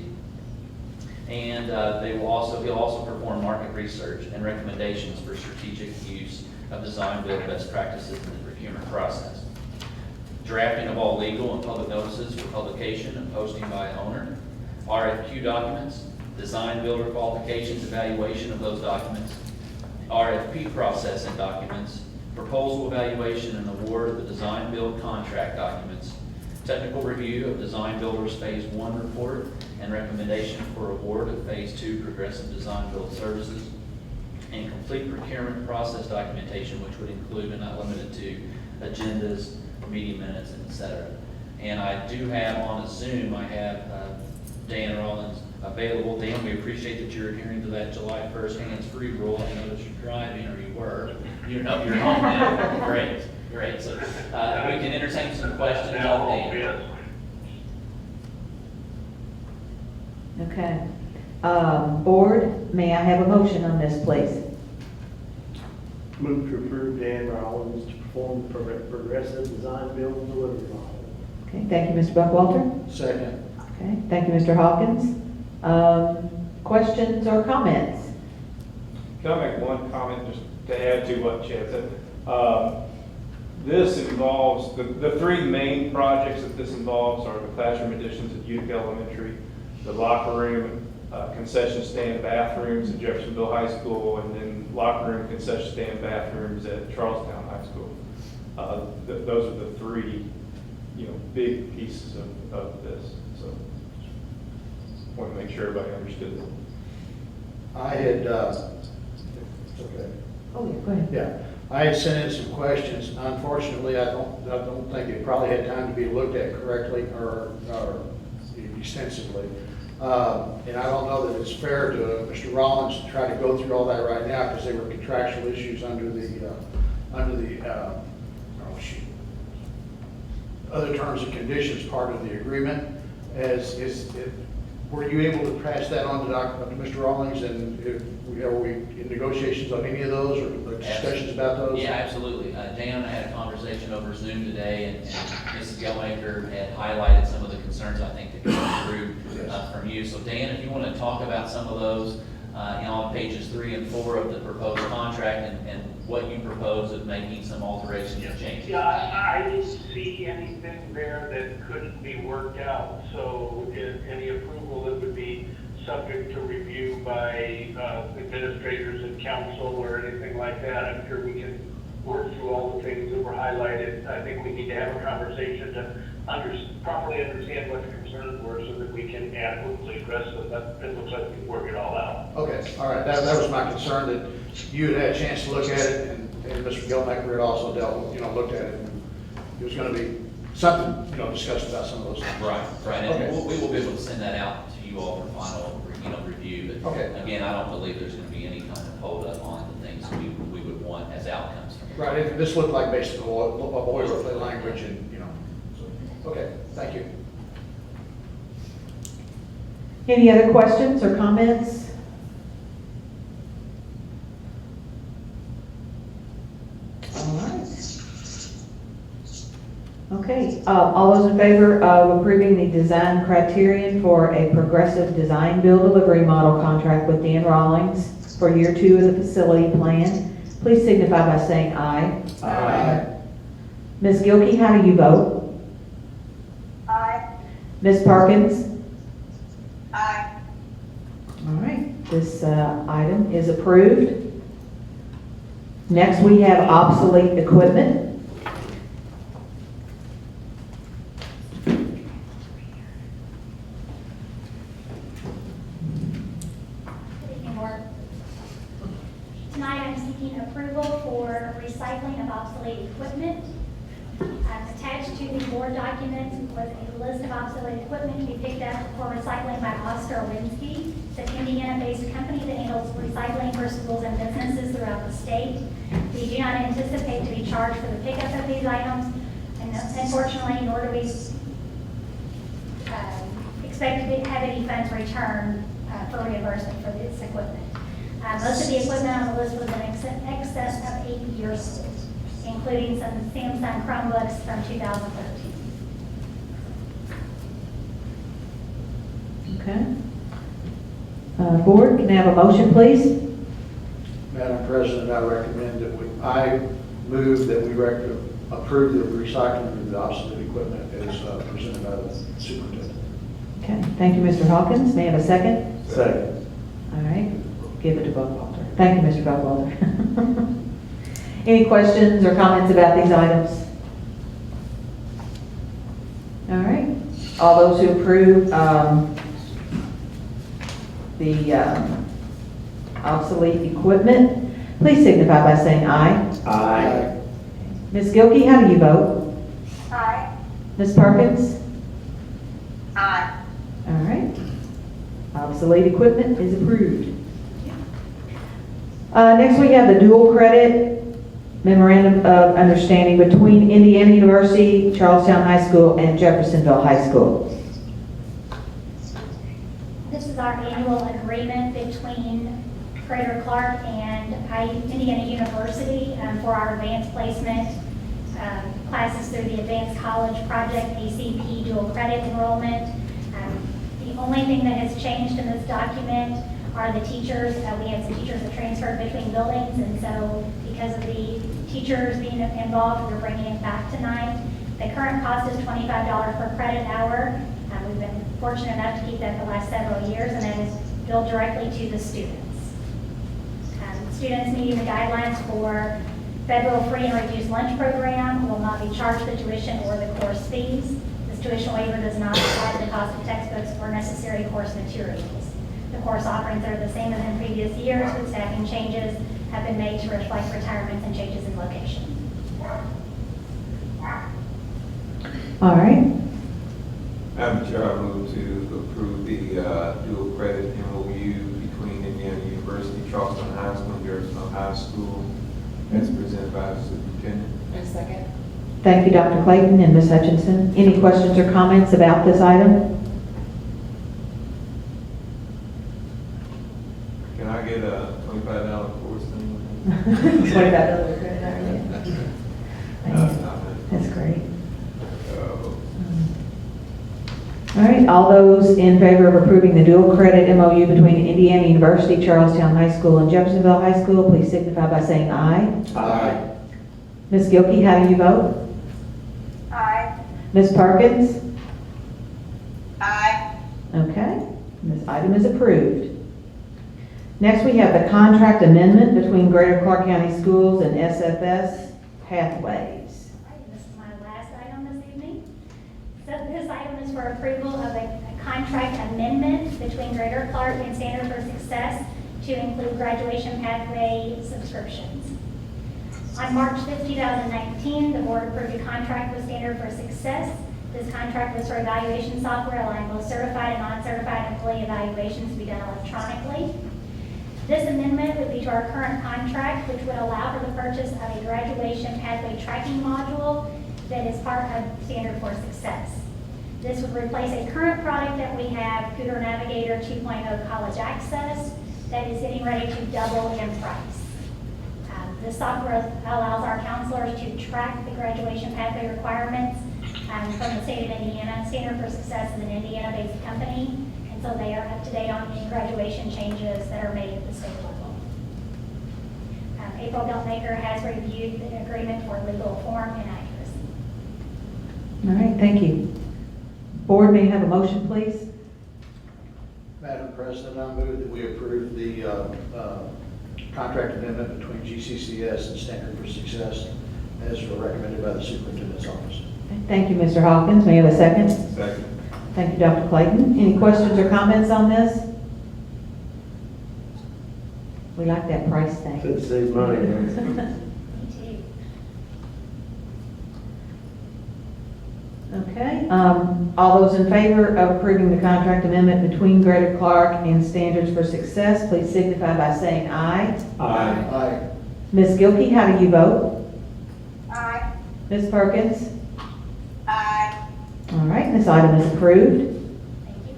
And he'll also perform market research and recommendations for strategic use of design build best practices in the procurement process. Drafting of all legal and public notices for publication and posting by owner, RFQ documents, design builder qualifications, evaluation of those documents, RFP process and documents, proposal evaluation and award of the design build contract documents, technical review of design builder's Phase 1 report and recommendation for award of Phase 2 progressive design build services, and complete procurement process documentation, which would include but not limited to agendas, meeting minutes, etc. And I do have on a Zoom, I have Dan Rawlins, available. Dan, we appreciate that you're adhering to that July 1st hands-free rule. I know that you're driving, or you were. You're home now. Great. So we can entertain some questions on Dan. Okay. Board, may I have a motion on this, please? Move to approve Dan Rollins to perform the progressive design, build, and delivery model. Okay, thank you, Mr. Buckwalter. Second. Okay, thank you, Mr. Hawkins. Questions or comments? Can I make one comment just to add to what Chad said? This involves, the three main projects that this involves are the classroom additions at Utica Elementary, the locker room, concession stand bathrooms at Jeffersonville High School, and then locker room, concession stand bathrooms at Charlestown High School. Those are the three, big pieces of this. So, just want to make sure everybody understood that. I had, okay. Oh, yeah, go ahead. Yeah, I had sent in some questions. Unfortunately, I don't think it probably had time to be looked at correctly or extensively. And I don't know that it's fair to Mr. Rollins to try to go through all that right now because they were contractual issues under the other terms and conditions part of the agreement. Were you able to pass that on to Mr. Rollins, and are we in negotiations on any of those or discussions about those? Yeah, absolutely. Dan and I had a conversation over Zoom today, and Mrs. Gelmaker had highlighted some of the concerns I think that came through from you. So Dan, if you want to talk about some of those, on pages 3 and 4 of the proposed contract and what you propose of making some alterations and changes. Yeah, I didn't see anything there that couldn't be worked out. So any approval that would be subject to review by administrators and council or anything like that, I'm sure we can work through all the things that were highlighted. I think we need to have a conversation to properly understand what the concerns were so that we can adequately address them. It looks like we can work it all out. Okay, all right. That was my concern, that you had a chance to look at it, and Mr. Gelmaker had also looked at it. And it was going to be something, discussed about some of those things. Right. Okay. And we will be able to send that out to you all for final, review. But okay. Again, I don't believe there's going to be any kind of hold up on the things we would want as outcomes from it. Right. This looked like basically a boilerplate language, and so, okay. Thank you. Any other questions or comments? All right. Okay, all those in favor of approving the design criterion for a progressive design build delivery model contract with Dan Rollins for year 2 of the facility plan, please signify by saying aye. Aye. Ms. Gilkey, how do you vote? Aye. Ms. Perkins? Aye. All right, this item is approved. Next, we have obsolete equipment. Tonight, I'm seeking approval for recycling of obsolete equipment. Attached to the board documents was a list of obsolete equipment to be picked up for recycling by Oscar Winsky. It's an Indiana-based company that handles recycling for schools and businesses throughout the state. We do not anticipate to be charged for the pickup of these items, and unfortunately, nor do we expect to have any funds returned for reimbursement for this equipment. Most of the equipment on the list was in excess of 8 years old, including some Samsung Chromebooks from 2013. Okay. Board, can I have a motion, please? Madam President, I recommend that I move that we approve the recycling of the obsolete equipment as presented by the superintendent. Okay, thank you, Mr. Hawkins. May I have a second? Second. All right, give it to Buckwalter. Thank you, Mr. Buckwalter. Any questions or comments about these items? All right, all those who approve the obsolete equipment, please signify by saying aye. Aye. Ms. Gilkey, how do you vote? Aye. Ms. Perkins? Aye. All right. Obsolete equipment is approved. Next, we have the dual credit memorandum of understanding between Indiana University, Charlestown High School, and Jeffersonville High School. This is our annual agreement between Greater Clark and Indiana University for our advanced placement classes through the Advanced College Project, ACP dual credit enrollment. The only thing that has changed in this document are the teachers. We had some teachers that transferred between buildings, and so because of the teachers being involved, we're bringing it back tonight. The current cost is $25 per credit hour. We've been fortunate enough to keep that the last several years, and that is billed directly to the students. Students meeting the guidelines for federal free and reduced lunch program will not be charged the tuition or the course fees. This tuition waiver does not apply to the cost of textbooks or necessary course materials. The course offerings are the same as in previous years, but staffing changes have been made to reflect retirements and changes in location. All right. Madam Chair, I move to approve the dual credit MOU between Indiana University, Charlestown High School, and Jeffersonville High School as presented by the superintendent. And second. Thank you, Dr. Clayton and Ms. Hutchinson. Any questions or comments about this item? Can I get a $25 course thing? $25 credit hour. That's great. All right, all those in favor of approving the dual credit MOU between Indiana University, Charlestown High School, and Jeffersonville High School, please signify by saying aye. Aye. Ms. Gilkey, how do you vote? Aye. Ms. Perkins? Aye. Okay, this item is approved. Next, we have the contract amendment between Greater Clark County Schools and SFS Pathways. This is my last item this evening. So this item is for approval of a contract amendment between Greater Clark and Standard for Success to include graduation pathway subscriptions. On March 5th, 2019, the board approved a contract with Standard for Success. This contract was for evaluation software allowing both certified and non-certified employee evaluations to be done electronically. This amendment would be to our current contract, which would allow for the purchase of a graduation pathway tracking module that is part of Standard for Success. This would replace a current product that we have, Cougar Navigator 2.0 College Access, that is getting ready to double in price. This software allows our counselors to track the graduation pathway requirements from the state of Indiana. Standard for Success is an Indiana-based company, and so they are up to date on any graduation changes that are made at the state level. April Beltmaker has reviewed the agreement for legal form and accuracy. All right, thank you. Board, may I have a motion, please? Madam President, I move that we approve the contract amendment between GCCS and Standard for Success as recommended by the superintendent's office. Thank you, Mr. Hawkins. May I have a second? Second. Thank you, Dr. Clayton. Any questions or comments on this? We like that price thing. Could save money. Me too. Okay, all those in favor of approving the contract amendment between Greater Clark and Standards for Success, please signify by saying aye. Aye. Aye. Ms. Gilkey, how do you vote? Aye. Ms. Perkins? Aye. All right, this item is approved. Thank you.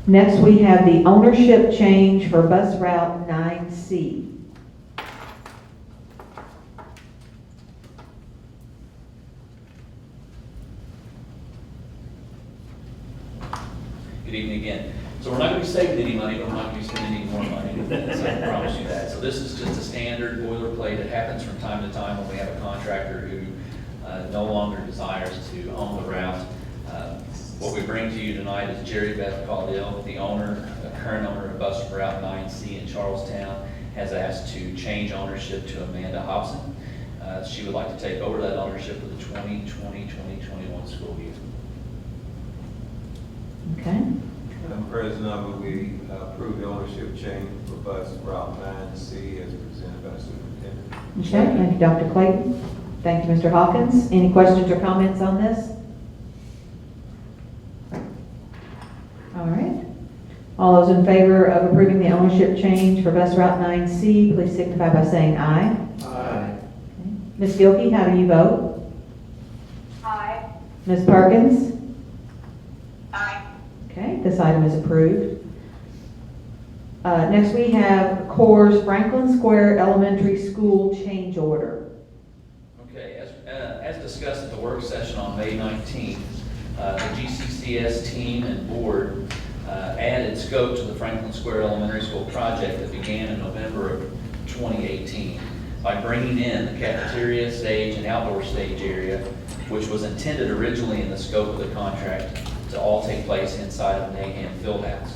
Next, we have the ownership change for bus route 9C. Good evening again. So we're not going to be saving any money, but we're not going to be spending any more money. So I promise you that. So this is just a standard boilerplate that happens from time to time when we have a contractor who no longer desires to own the route. What we bring to you tonight is Jerry Beth Caudill, the current owner of bus route 9C in Charlestown, has asked to change ownership to Amanda Hobson. She would like to take over that ownership for the 2020-2021 school year. Okay. Madam President, I move we approve the ownership change for bus route 9C as presented by the superintendent. Okay, thank you, Dr. Clayton. Thank you, Mr. Hawkins. Any questions or comments on this? All those in favor of approving the ownership change for Bus Route 9C, please signify by saying aye. Aye. Ms. Gilkey, how do you vote? Aye. Ms. Perkins? Aye. Okay, this item is approved. Next we have Coors Franklin Square Elementary School change order. Okay, as discussed at the work session on May 19th, the GCCS team and board added scope to the Franklin Square Elementary School project that began in November of 2018 by bringing in the cafeteria stage and outdoor stage area, which was intended originally in the scope of the contract to all take place inside of Nahant Fieldhouse.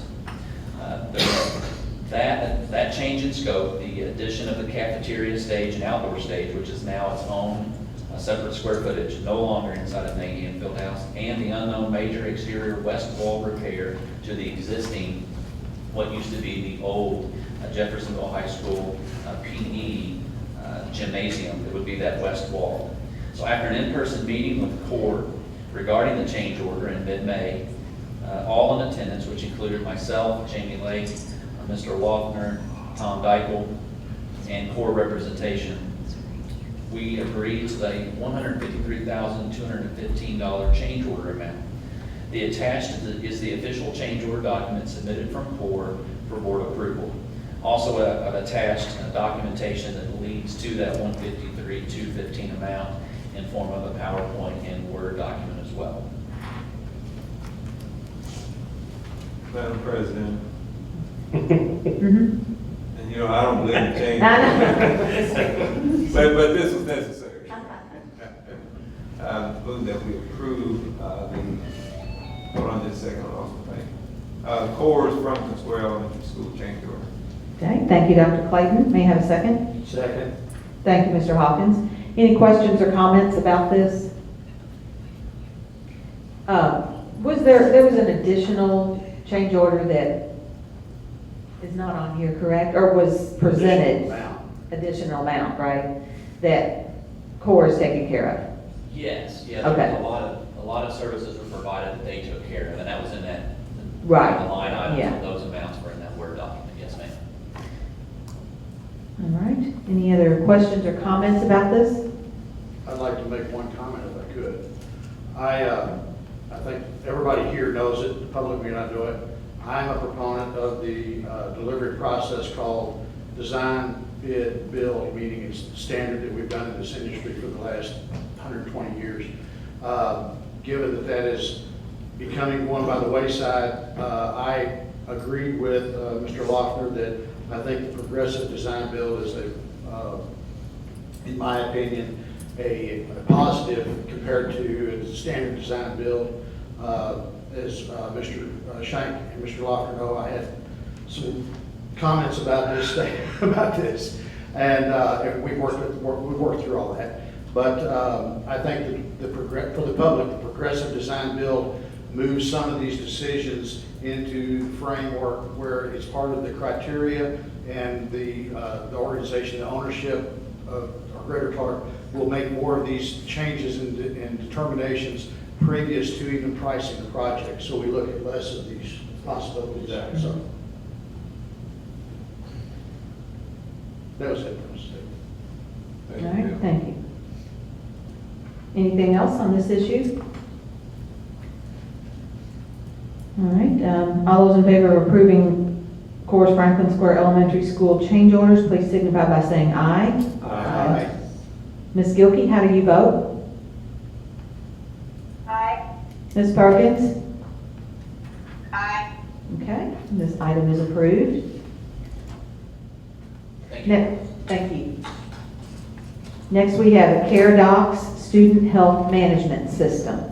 That change in scope, the addition of the cafeteria stage and outdoor stage, which is now its own separate square footage, no longer inside of Nahant Fieldhouse, and the unknown major exterior west wall repair to the existing, what used to be the old Jeffersonville High School PE gymnasium. It would be that west wall. So after an in-person meeting with CORE regarding the change order in mid-May, all in attendance, which included myself, Jamie Lake, Mr. Loeffner, Tom Dykle, and CORE representation, we agreed to the $153,215 change order amount. The attached is the official change order document submitted from CORE for board approval. Also, I've attached documentation that leads to that $153,215 amount in form of a PowerPoint and Word document as well. Madam President, Mm-hmm. and you know, I don't believe in change. But this was necessary. Move that we approve hold on just a second, I lost my thing. Coors Franklin Square Elementary School change order. Okay, thank you, Dr. Clayton. May I have a second? Second. Thank you, Mr. Hawkins. Any questions or comments about this? There was an additional change order that is not on here, correct? Or was presented? Additional amount, right? That CORE is taking care of? Yes, yeah, Okay. there was a lot of services were provided that they took care of, and that was in that. Right. The line items Yeah. of those amounts were in that Word document, yes, ma'am. All right. Any other questions or comments about this? I'd like to make one comment if I could. I think everybody here knows it, the public may not know it. I'm a proponent of the delivery process called design, bid, build, meaning it's the standard that we've done in this industry for the last 120 years. Given that that is becoming one by the wayside, I agreed with Mr. Loeffner that I think the progressive design build is in my opinion, a positive compared to a standard design build. As Mr. Shank and Mr. Loeffner know, I had some comments about this, and we worked through all that. But I think for the public, the progressive design build moves some of these decisions into framework where it's part of the criteria, and the organization, the ownership of Greater Clark will make more of these changes and determinations previous to even pricing the project. So we look at less of these possibilities. So that was it. All right, thank you. Anything else on this issue? All right, all those in favor of approving Coors Franklin Square Elementary School change orders, please signify by saying aye. Aye. Ms. Gilkey, how do you vote? Aye. Ms. Perkins? Aye. Okay, this item is approved. Thank you. Thank you. Next, we have Care Docs Student Health Management System.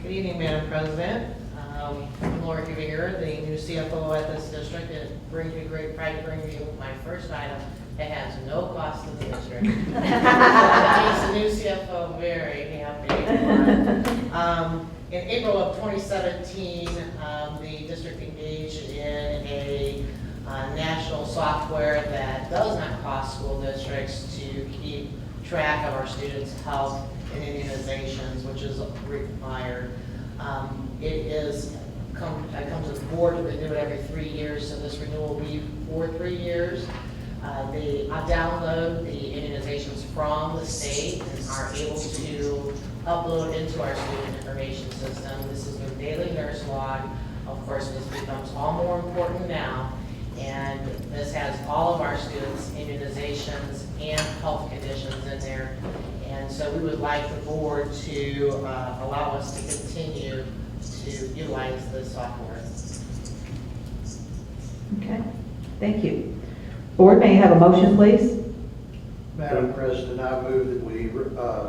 Good evening, Madam President. I'm Laura Hubinger, the new CFO at this district. It brings me great pride to bring you my first item that has no cost to the district. That makes the new CFO very happy. In April of 2017, the district engaged in a national software that does not cost school districts to keep track of our students' health and immunizations, which is required. It comes to the board to renew it every 3 years, so this renewal will be for 3 years. I download the immunizations from the state and are able to upload into our student information system. This is their daily nurse log. Of course, this becomes all more important now. And this has all of our students' immunizations and health conditions in there. And so we would like the board to allow us to continue to utilize this software. Okay, thank you. Board, may I have a motion, please? Madam President, I move that we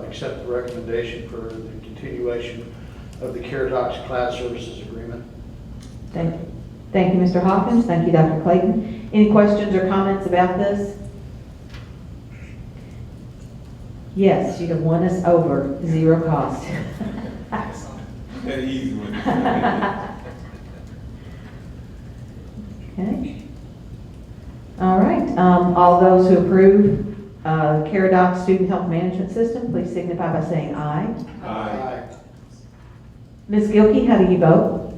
accept the recommendation for the continuation of the CareDocs Cloud Services Agreement. Thank you. Thank you, Mr. Hawkins. Thank you, Dr. Clayton. Any questions or comments about this? Yes, you have won us over, zero cost. That easy one. Okay. All right, all those who approve CareDoc Student Health Management System, please signify by saying aye. Aye. Ms. Gilkey, how do you vote?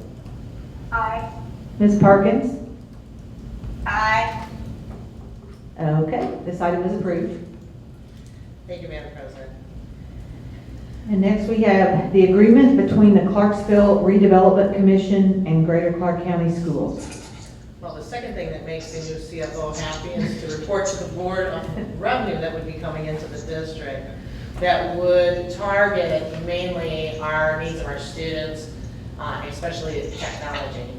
Aye. Ms. Perkins? Aye. Okay, this item is approved. Thank you, Madam President. And next we have the agreement between the Clarksville Redevelopment Commission and Greater Clark County Schools. Well, the second thing that makes the new CFO happy is to report to the board of revenue that would be coming into the district that would target mainly our needs of our students, especially technology.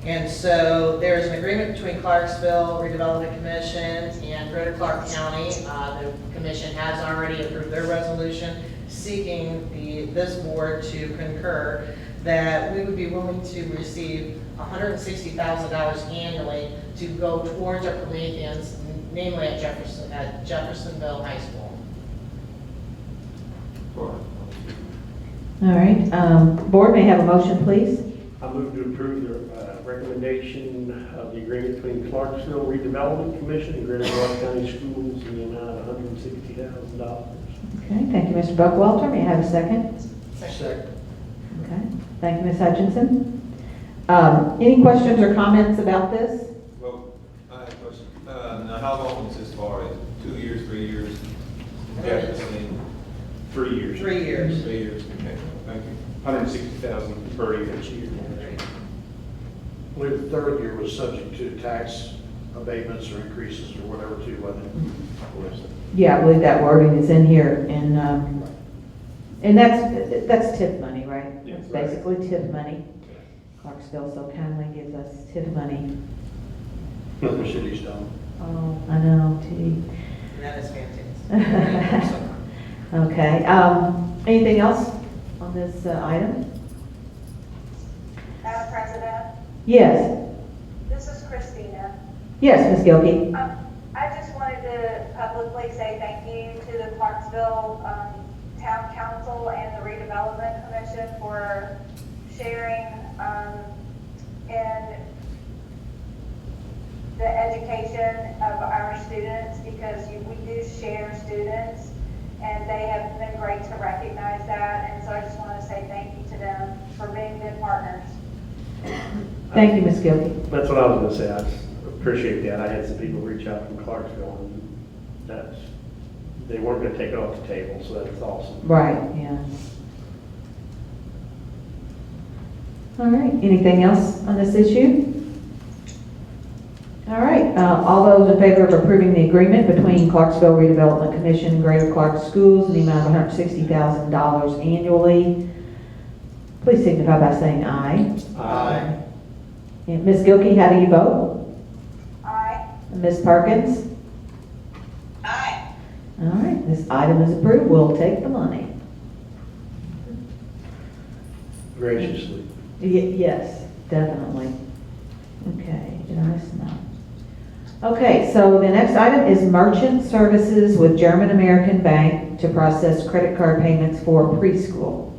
And so there's an agreement between Clarksville Redevelopment Commission and Greater Clark County. The commission has already approved their resolution seeking this board to concur that we would be willing to receive $160,000 annually to go towards our Prometheans, namely at Jeffersonville High School. All right, board, may I have a motion, please? I move to approve the recommendation of the agreement between Clarksville Redevelopment Commission and Greater Clark County Schools in the amount of $160,000. Okay, thank you, Mr. Buckwalter. May I have a second? Second. Okay, thank you, Ms. Hutchinson. Any questions or comments about this? Well, I have a question. Now, how long is this for? 2 years, 3 years? Jefferson? 3 years. 3 years. 3 years, okay, thank you. 160,000 per year each year. I believe the third year was subject to tax abatements or increases or whatever too, wasn't it? Yeah, I believe that wording is in here, and that's TIF money, right? Yes. It's basically TIF money. Clarksville so kindly gives us TIF money. Other cities don't. Oh, I know, gee. That is fantastic. Okay, anything else on this item? Madam President, Yes, this is Christina. yes, Ms. Gilkey. I just wanted to publicly say thank you to the Clarksville Town Council and the Redevelopment Commission for sharing in the education of our students, because we do share students, and they have been great to recognize that. And so I just want to say thank you to them for being good partners. Thank you, Ms. Gilkey. That's what I was going to say. I just appreciate that. I had some people reach out from Clarksville, and they weren't going to take it off the table, so that's awesome. Right, yeah. All right, anything else on this issue? All right, all those in favor of approving the agreement between Clarksville Redevelopment Commission and Greater Clark Schools in the amount of $160,000 annually, please signify by saying aye. Aye. And Ms. Gilkey, how do you vote? Aye. And Ms. Perkins? Aye. All right, this item is approved. We'll take the money. Graciously. Yes, definitely. Okay, did I miss that? Okay, so the next item is merchant services with German American Bank to process credit card payments for preschool.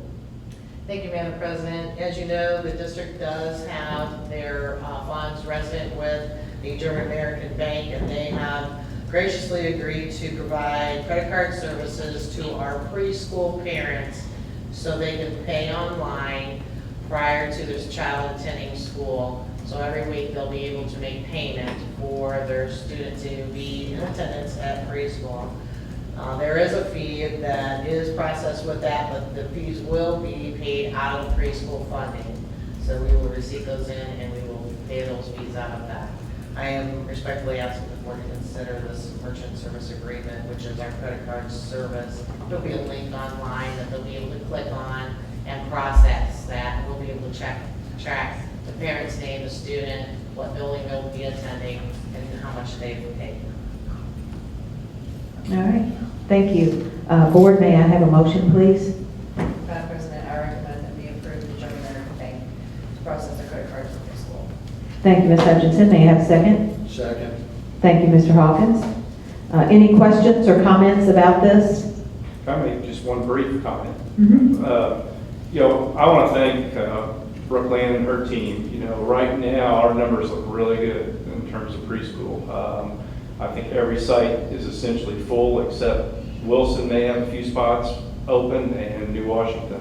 Thank you, Madam President. As you know, the district does have their funds resident with the German American Bank, and they have graciously agreed to provide credit card services to our preschool parents so they can pay online prior to their child attending school. So every week they'll be able to make payment for their student to be in attendance at preschool. There is a fee that is processed with that, but the fees will be paid out of preschool funding. So we will receive those in and we will pay those fees out of that. I am respectfully asking the board to consider this merchant service agreement, which is our credit card service. There'll be a link online that they'll be able to click on and process that. We'll be able to track the parent's name, the student, what building they'll be attending, and how much they've paid. All right, thank you. Board, may I have a motion, please? Madam President, I recommend that we approve the German American Bank to process the credit cards for preschool. Thank you, Ms. Hutchinson. May I have a second? Second. Thank you, Mr. Hawkins. Any questions or comments about this? If I make just one brief comment. Mm-hmm. I want to thank Brooklyn and her team. Right now, our numbers look really good in terms of preschool. I think every site is essentially full except Wilson may have a few spots open and New Washington.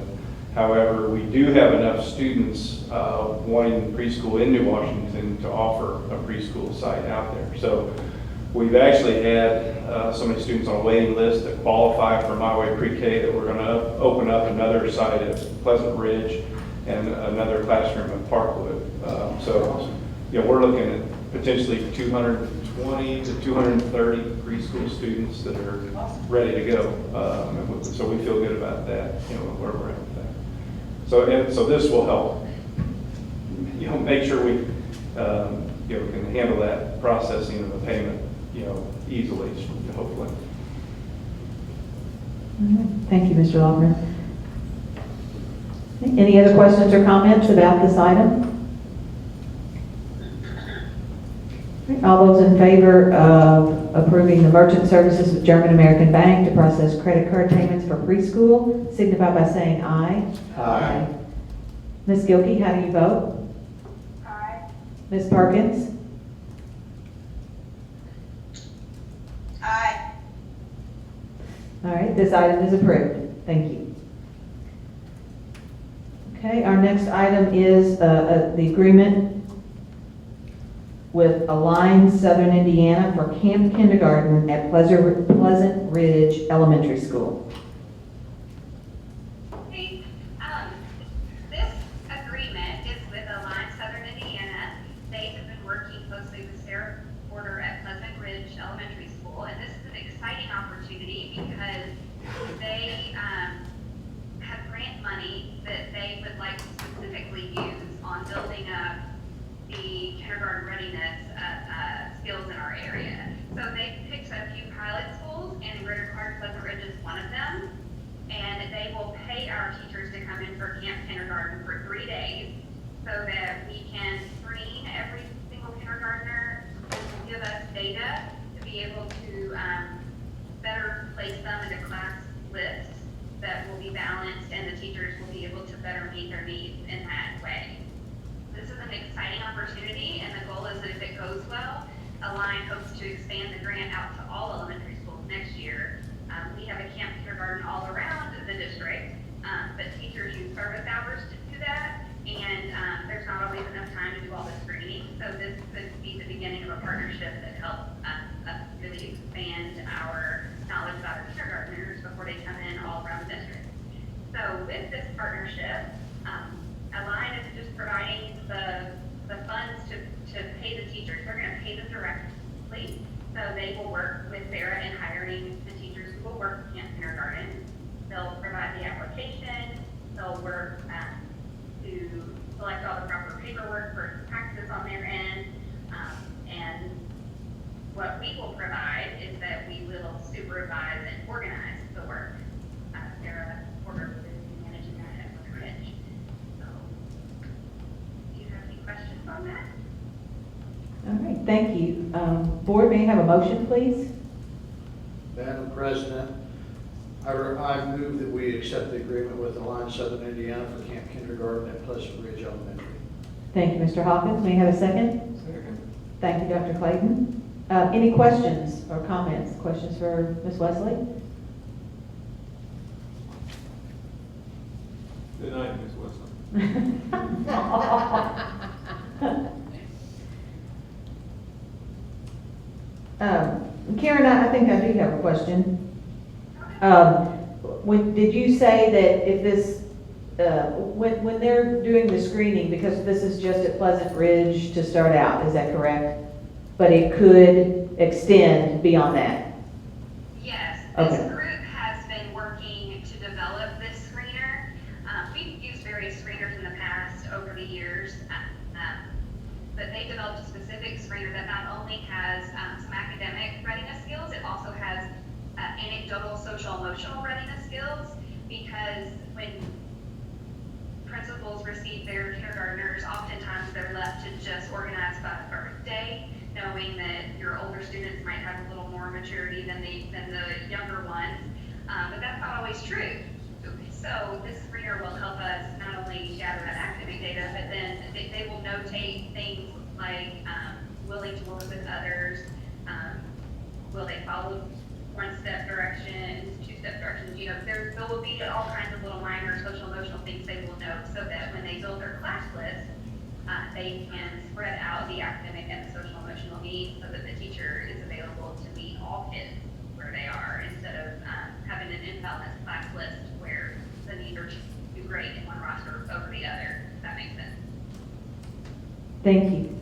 However, we do have enough students wanting preschool in New Washington to offer a preschool site out there. So we've actually had so many students on a waiting list that qualify for My Way Pre-K that we're going to open up another site at Pleasant Ridge and another classroom at Parkwood. We're looking at potentially 220 to 230 preschool students that are ready to go. So we feel good about that, where we're at with that. So this will help, make sure we, can handle that processing of the payment, easily, hopefully. Thank you, Mr. Lochner. Any other questions or comments about this item? All those in favor of approving the merchant services with German American Bank to process credit card payments for preschool, signify by saying aye. Aye. Ms. Gilkey, how do you vote? Aye. Ms. Perkins? Aye. All right, this item is approved. Thank you. Okay, our next item is the agreement with Align Southern Indiana for camp kindergarten at Pleasant Ridge Elementary School. Hey, this agreement is with Align Southern Indiana. They have been working closely with Sarah Porter at Pleasant Ridge Elementary School, and this is an exciting opportunity because they have grant money that they would like to specifically use on building up the kindergarten readiness skills in our area. So they picked a few pilot schools, and Greater Clark Pleasant Ridge is one of them. And they will pay our teachers to come in for camp kindergarten for 3 days so that we can screen every single kindergartner and give us data to be able to better place them into class lists that will be balanced, and the teachers will be able to better meet their needs in that way. This is an exciting opportunity, and the goal is that if it goes well, Align hopes to expand the grant out to all elementary schools next year. We have a camp kindergarten all around the district, but teachers use service hours to do that, and there's not always enough time to do all the screening. So this could be the beginning of a partnership that helps us really expand our knowledge about our kindergartners before they come in all around the district. So with this partnership, Align is just providing the funds to pay the teachers. They're going to pay them directly. So they will work with Sarah in hiring the teachers who will work in kindergarten. They'll provide the application. They'll work to select all the proper paperwork for taxes on their end. And what we will provide is that we will supervise and organize the work. Sarah Porter is managing that at Pleasant Ridge. So, do you have any questions on that? All right, thank you. Board, may I have a motion, please? Madam President, I move that we accept the agreement with Align Southern Indiana for camp kindergarten at Pleasant Ridge Elementary. Thank you, Mr. Hawkins. May I have a second? Second. Thank you, Dr. Clayton. Any questions or comments? Questions for Ms. Wesley? Good night, Ms. Wilson. Karen, I think I do have a question. Did you say that if this, when they're doing the screening, because this is just at Pleasant Ridge to start out, is that correct? But it could extend beyond that? Yes, Okay. this group has been working to develop this screener. We've used various screeners in the past over the years, but they developed a specific screener that not only has some academic readiness skills, it also has anecdotal social emotional readiness skills, because when principals receive their kindergartners, oftentimes they're left to just organize by birthday, knowing that your older students might have a little more maturity than the younger ones, but that's not always true. So this screener will help us not only gather that academic data, but then they will notate things like willing to work with others, will they follow one-step directions, two-step directions, there will be all kinds of little minor social emotional things they will note, so that when they build their class list, they can spread out the academic and the social emotional needs so that the teacher is available to meet all kids where they are, instead of having an imbalanced class list where the needs are too great in one roster over the other, if that makes sense. Thank you.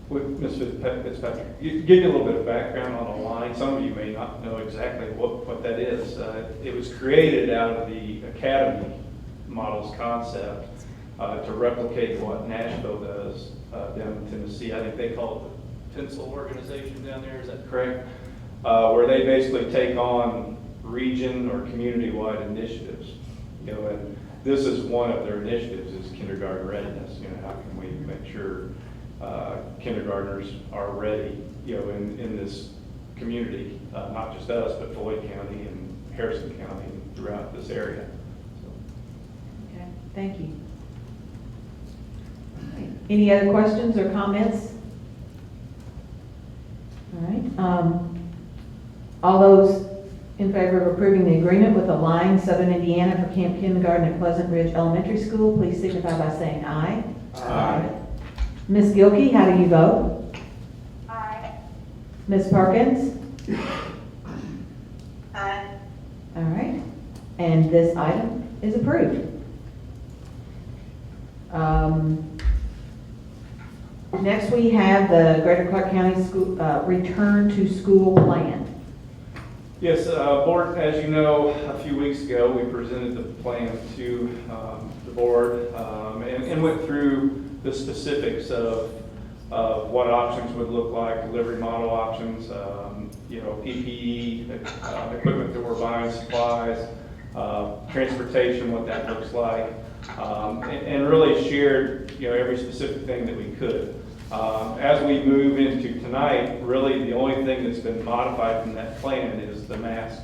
With Ms. Fitzpatrick, give you a little bit of background on the line. Some of you may not know exactly what that is. It was created out of the Academy Models concept to replicate what Nashville does down in Tennessee. I think they call it the Tinsel organization down there, is that correct? Where they basically take on region or community-wide initiatives. And this is one of their initiatives, is kindergarten readiness. How can we make sure kindergartners are ready, in this community, not just us, but Floyd County and Harrison County and throughout this area. Okay, thank you. All right. Any other questions or comments? All right. All those in favor of approving the agreement with Align Southern Indiana for Camp Kindergarten at Pleasant Ridge Elementary School, please signify by saying aye. Aye. Ms. Gilkey, how do you vote? Aye. Ms. Perkins? Aye. All right, and this item is approved. Next, we have the Greater Clark County School Return to School Plan. Yes, board, as you know, a few weeks ago, we presented the plan to the board and went through the specifics of what options would look like, delivery model options, PPE, equipment that we're buying, supplies, transportation, what that looks like, and really shared, every specific thing that we could. As we move into tonight, really the only thing that's been modified from that plan is the mask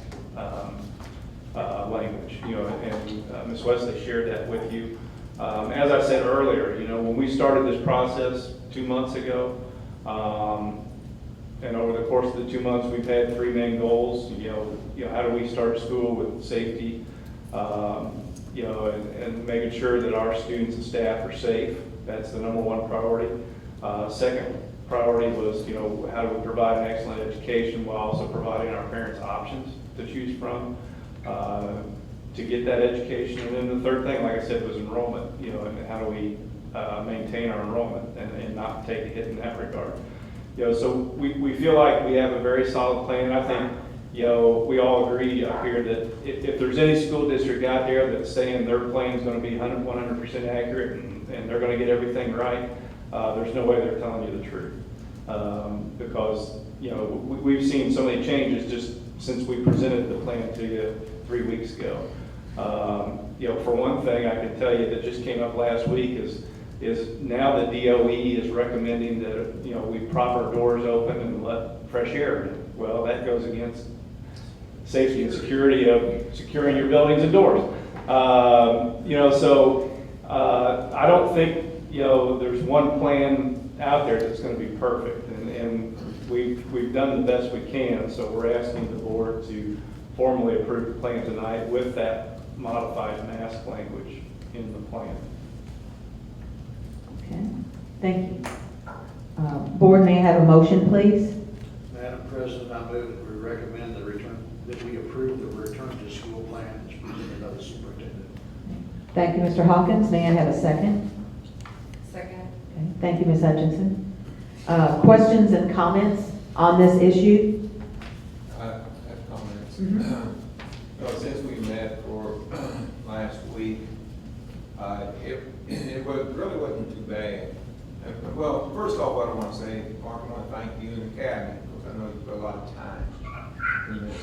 language, and Ms. Wesley shared that with you. As I said earlier, when we started this process 2 months ago, and over the course of the 2 months, we've had three main goals. How do we start school with safety, and making sure that our students and staff are safe. That's the number one priority. Second priority was, how do we provide an excellent education while also providing our parents options to choose from to get that education. And then the third thing, like I said, was enrollment, and how do we maintain our enrollment and not take a hit in that regard. So we feel like we have a very solid plan. I think, we all agree up here that if there's any school district out there that's saying their plan is going to be 100% accurate and they're going to get everything right, there's no way they're telling you the truth. Because, we've seen so many changes just since we presented the plan to you 3 weeks ago. For one thing, I can tell you that just came up last week is now the DOE is recommending that, we prop our doors open and let fresh air in. Well, that goes against safety and security of securing your buildings and doors. So I don't think, there's one plan out there that's going to be perfect. And we've done the best we can, so we're asking the board to formally approve the plan tonight with that modified mask language in the plan. Okay, thank you. Board, may I have a motion, please? Madam President, I move that we recommend that we approve the return to school plan as presented by the superintendent. Thank you, Mr. Hawkins. May I have a second? Second. Okay, thank you, Ms. Hutchinson. Questions and comments on this issue? I have comments. Mhm. Since we met for last week, it really wasn't too bad. Well, first off, what I want to say, Mark, I want to thank you and the cabinet, because I know you put a lot of time in this.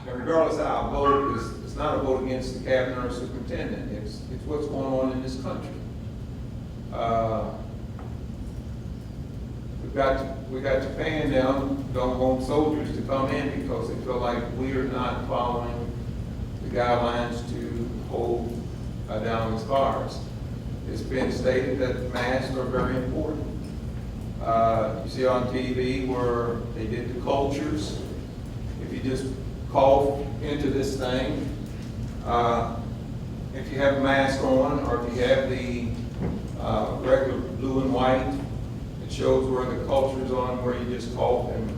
And regardless of how I vote, it's not a vote against the cabinet or superintendent. It's what's going on in this country. We got Japan now, don't want soldiers to come in because they feel like we are not following the guidelines to hold down the stars. It's been stated that masks are very important. You see on TV where they did the cultures. If you just cough into this thing, if you have a mask on, or if you have the regular blue and white, it shows where the culture is on, where you just cough and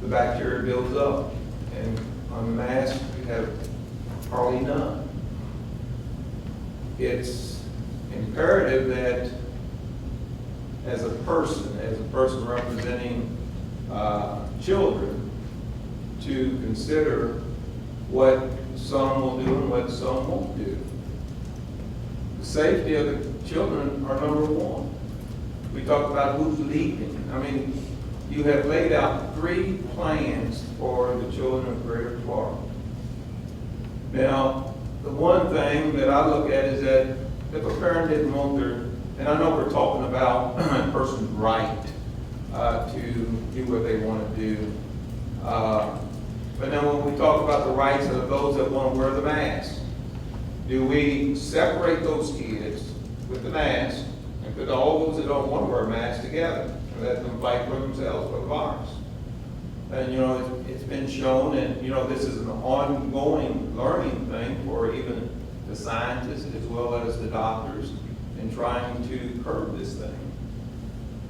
the bacteria builds up. And on the mask, you have hardly none. It's imperative that as a person representing children, to consider what some will do and what some won't do. The safety of the children are number one. We talk about who's leading. I mean, you have laid out 3 plans for the children of Greater Florida. Now, the one thing that I look at is that if a parent didn't want their, and I know we're talking about a person's right to do what they want to do, but then when we talk about the rights of those that want to wear the mask, do we separate those kids with the mask and put all those that don't want to wear a mask together and let them fight for themselves with the virus? And, you know, it's been shown, and, you know, this is an ongoing learning thing for even the scientists as well as the doctors in trying to curb this thing.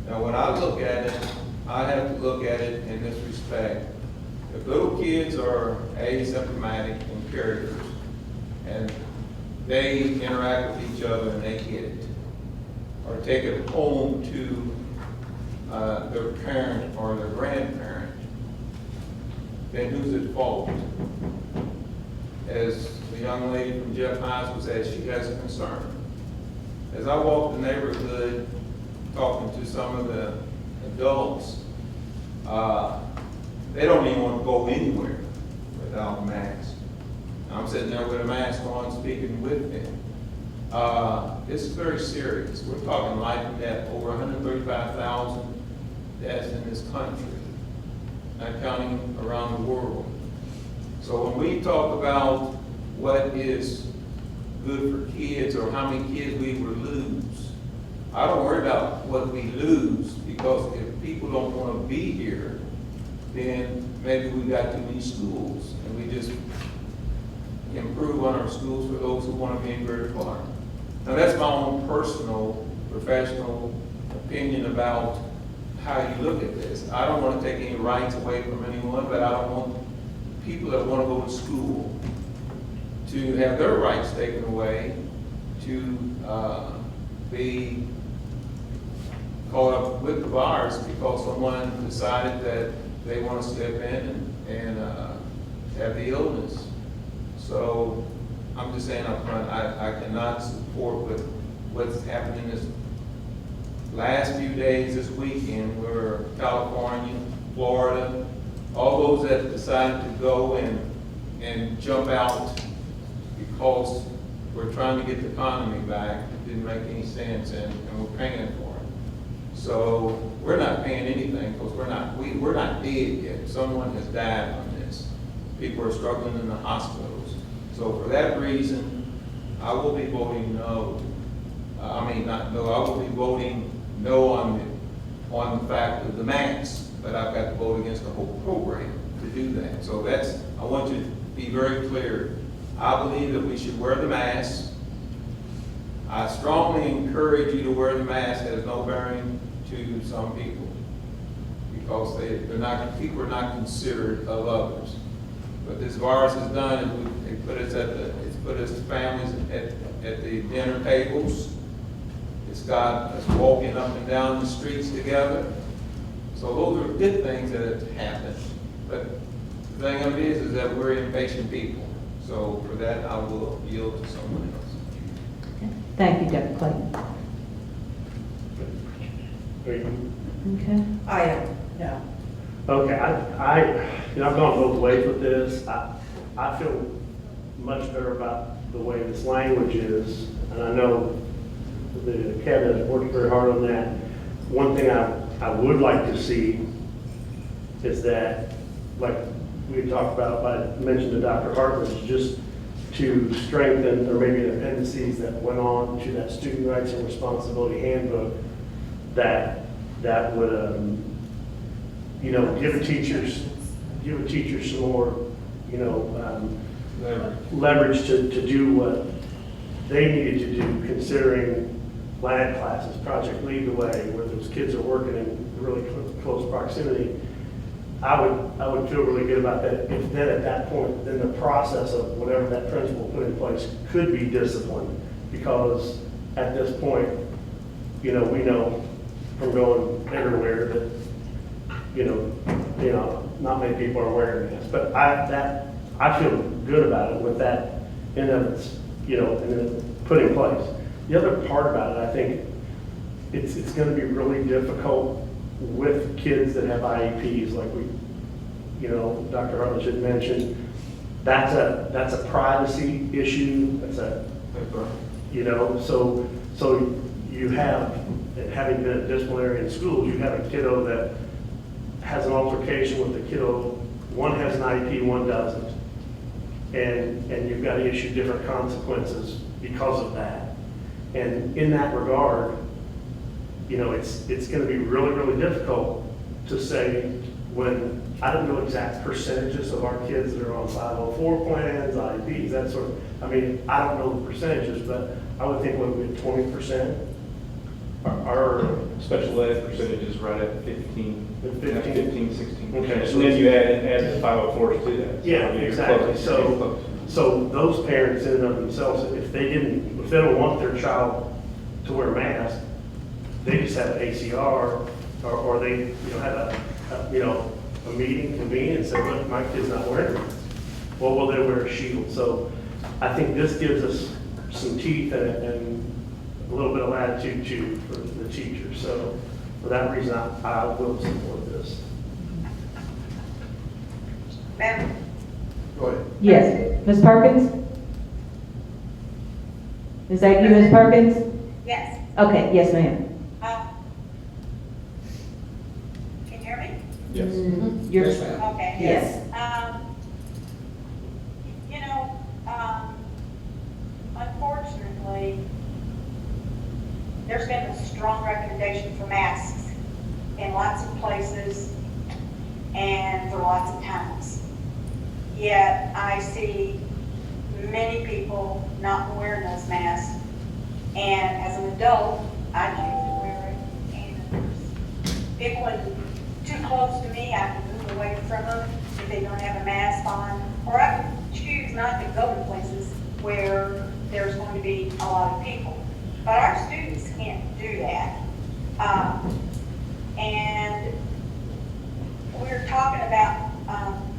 Now, when I look at it, I have to look at it in this respect. If little kids are asymptomatic and carriers, and they interact with each other and they get it, or take it home to their parent or their grandparent, then who's at fault? As the young lady from Jeff High School said, she has a concern. As I walk the neighborhood talking to some of the adults, they don't even want to go anywhere without a mask. I'm sitting there with a mask on speaking with them. This is very serious. We're talking life and death, over 135,000 deaths in this country, not counting around the world. So when we talk about what is good for kids or how many kids we will lose, I don't worry about what we lose, because if people don't want to be here, then maybe we got too many schools, and we just improve on our schools for those who want to be in Greater Florida. Now, that's my own personal, professional opinion about how you look at this. I don't want to take any rights away from anyone, but I don't want people that want to go to school to have their rights taken away, to be caught up with the virus because someone decided that they want to step in and have the illness. So I'm just saying up front, I cannot support what's happening this last few days, this weekend, where California, Florida, all those that decided to go and jump out because we're trying to get the economy back. It didn't make any sense, and we're paying for it. So we're not paying anything because we're not dead yet. Someone has died on this. People are struggling in the hospitals. So for that reason, I will be voting no. I will be voting no on on the fact of the mask, but I've got to vote against the whole program to do that. So I want you to be very clear. I believe that we should wear the mask. I strongly encourage you to wear the mask. That has no bearing to some people, because people are not considerate of others. What this virus has done is it's put us families at the dinner tables. It's got us walking up and down the streets together. So those are good things that have happened. But the thing of it is that we're impatient people. So for that, I will yield to someone else. Thank you, Dr. Clayton. Okay. I am, no. Okay, I've gone both ways with this. I feel much better about the way this language is, and I know the cabinet has worked very hard on that. One thing I would like to see is that, like we talked about, I mentioned to Dr. Hartman, just to strengthen, or maybe the appendices that went on to that Student Rights and Responsibility Handbook, that would, give a teacher some more, leverage to do what they needed to do, considering lab classes, Project Lead the Way, where those kids are working in really close proximity. I would feel really good about that if then at that point, then the process of whatever that principal put in place could be disciplined, because at this point, we know from going everywhere that, not many people are wearing masks, but I feel good about it with that in of its, and then put in place. The other part about it, I think it's going to be really difficult with kids that have IEPs, like Dr. Hartledge had mentioned. That's a privacy issue. So you have, having been a disciplinarian in schools, you have a kiddo that has an altercation with a kiddo. One has an IEP, one doesn't, and you've got to issue different consequences because of that. And in that regard, it's going to be really, really difficult to say, when I don't know exact percentages of our kids that are on 504 plans, IEPs, that sort of, I don't know the percentages, but I would think what would be 20%. Our special ed percentage is right at 15, 16. Okay, and then you add the 504s to that. Yeah, exactly. So those parents in and of themselves, if they don't want their child to wear a mask, they just have an ACR, or they have a meeting, convene, and say, look, my kid's not wearing a mask. Well, will they wear a shield? So I think this gives us some teeth and a little bit of latitude too for the teachers. So for that reason, I will support this. Ma'am? Go ahead. Yes. Ms. Perkins? Is that you, Ms. Perkins? Yes. Okay, yes, ma'am. Can you hear me? Yes. You're, Yes, ma'am. Okay. yes. Unfortunately, there's been a strong recommendation for masks in lots of places and for lots of times. Yet I see many people not wearing those masks, and as an adult, I choose to wear it, and people too close to me, I can move away from them if they don't have a mask on, or I can choose not to go to places where there's going to be a lot of people. But our students can't do that. And we're talking about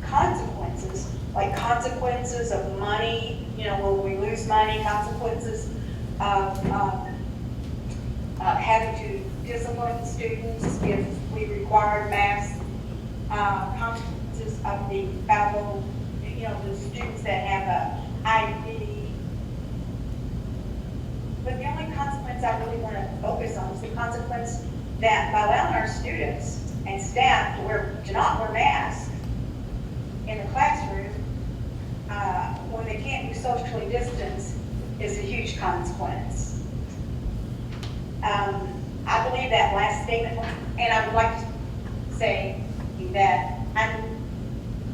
consequences, like consequences of money, will we lose money, consequences of having to discipline students if we require masks, consequences of the students that have a IEP. But the only consequence I really want to focus on is the consequence that by allowing our students and staff to not wear masks in the classroom when they can't be socially distanced is a huge consequence. I believe that last statement, and I would like to say that I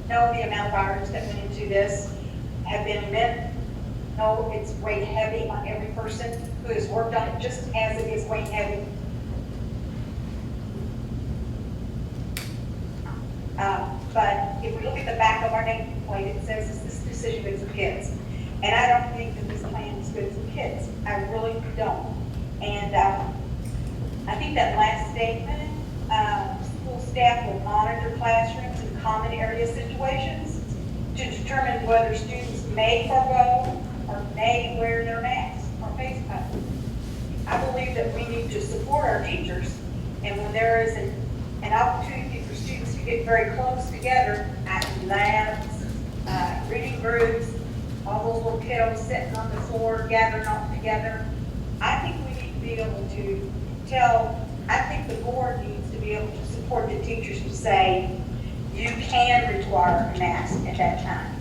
know the amount of hours that went into this have been immense. No, it's weighed heavy on every person who has worked on it, just as it is weighed heavy. But if we look at the back of our nameplate, it says it's this decision is for kids. And I don't think that this plan is good for kids. I really don't. And I think that last statement, school staff will monitor classrooms and common area situations to determine whether students may forego or may wear their masks or face coverings. I believe that we need to support our teachers, and when there is an opportunity for students to get very close together at labs, reading groups, all those little kiddos sitting on the floor, gathering all together, I think we need to be able to I think the board needs to be able to support the teachers to say, you can require a mask at that time.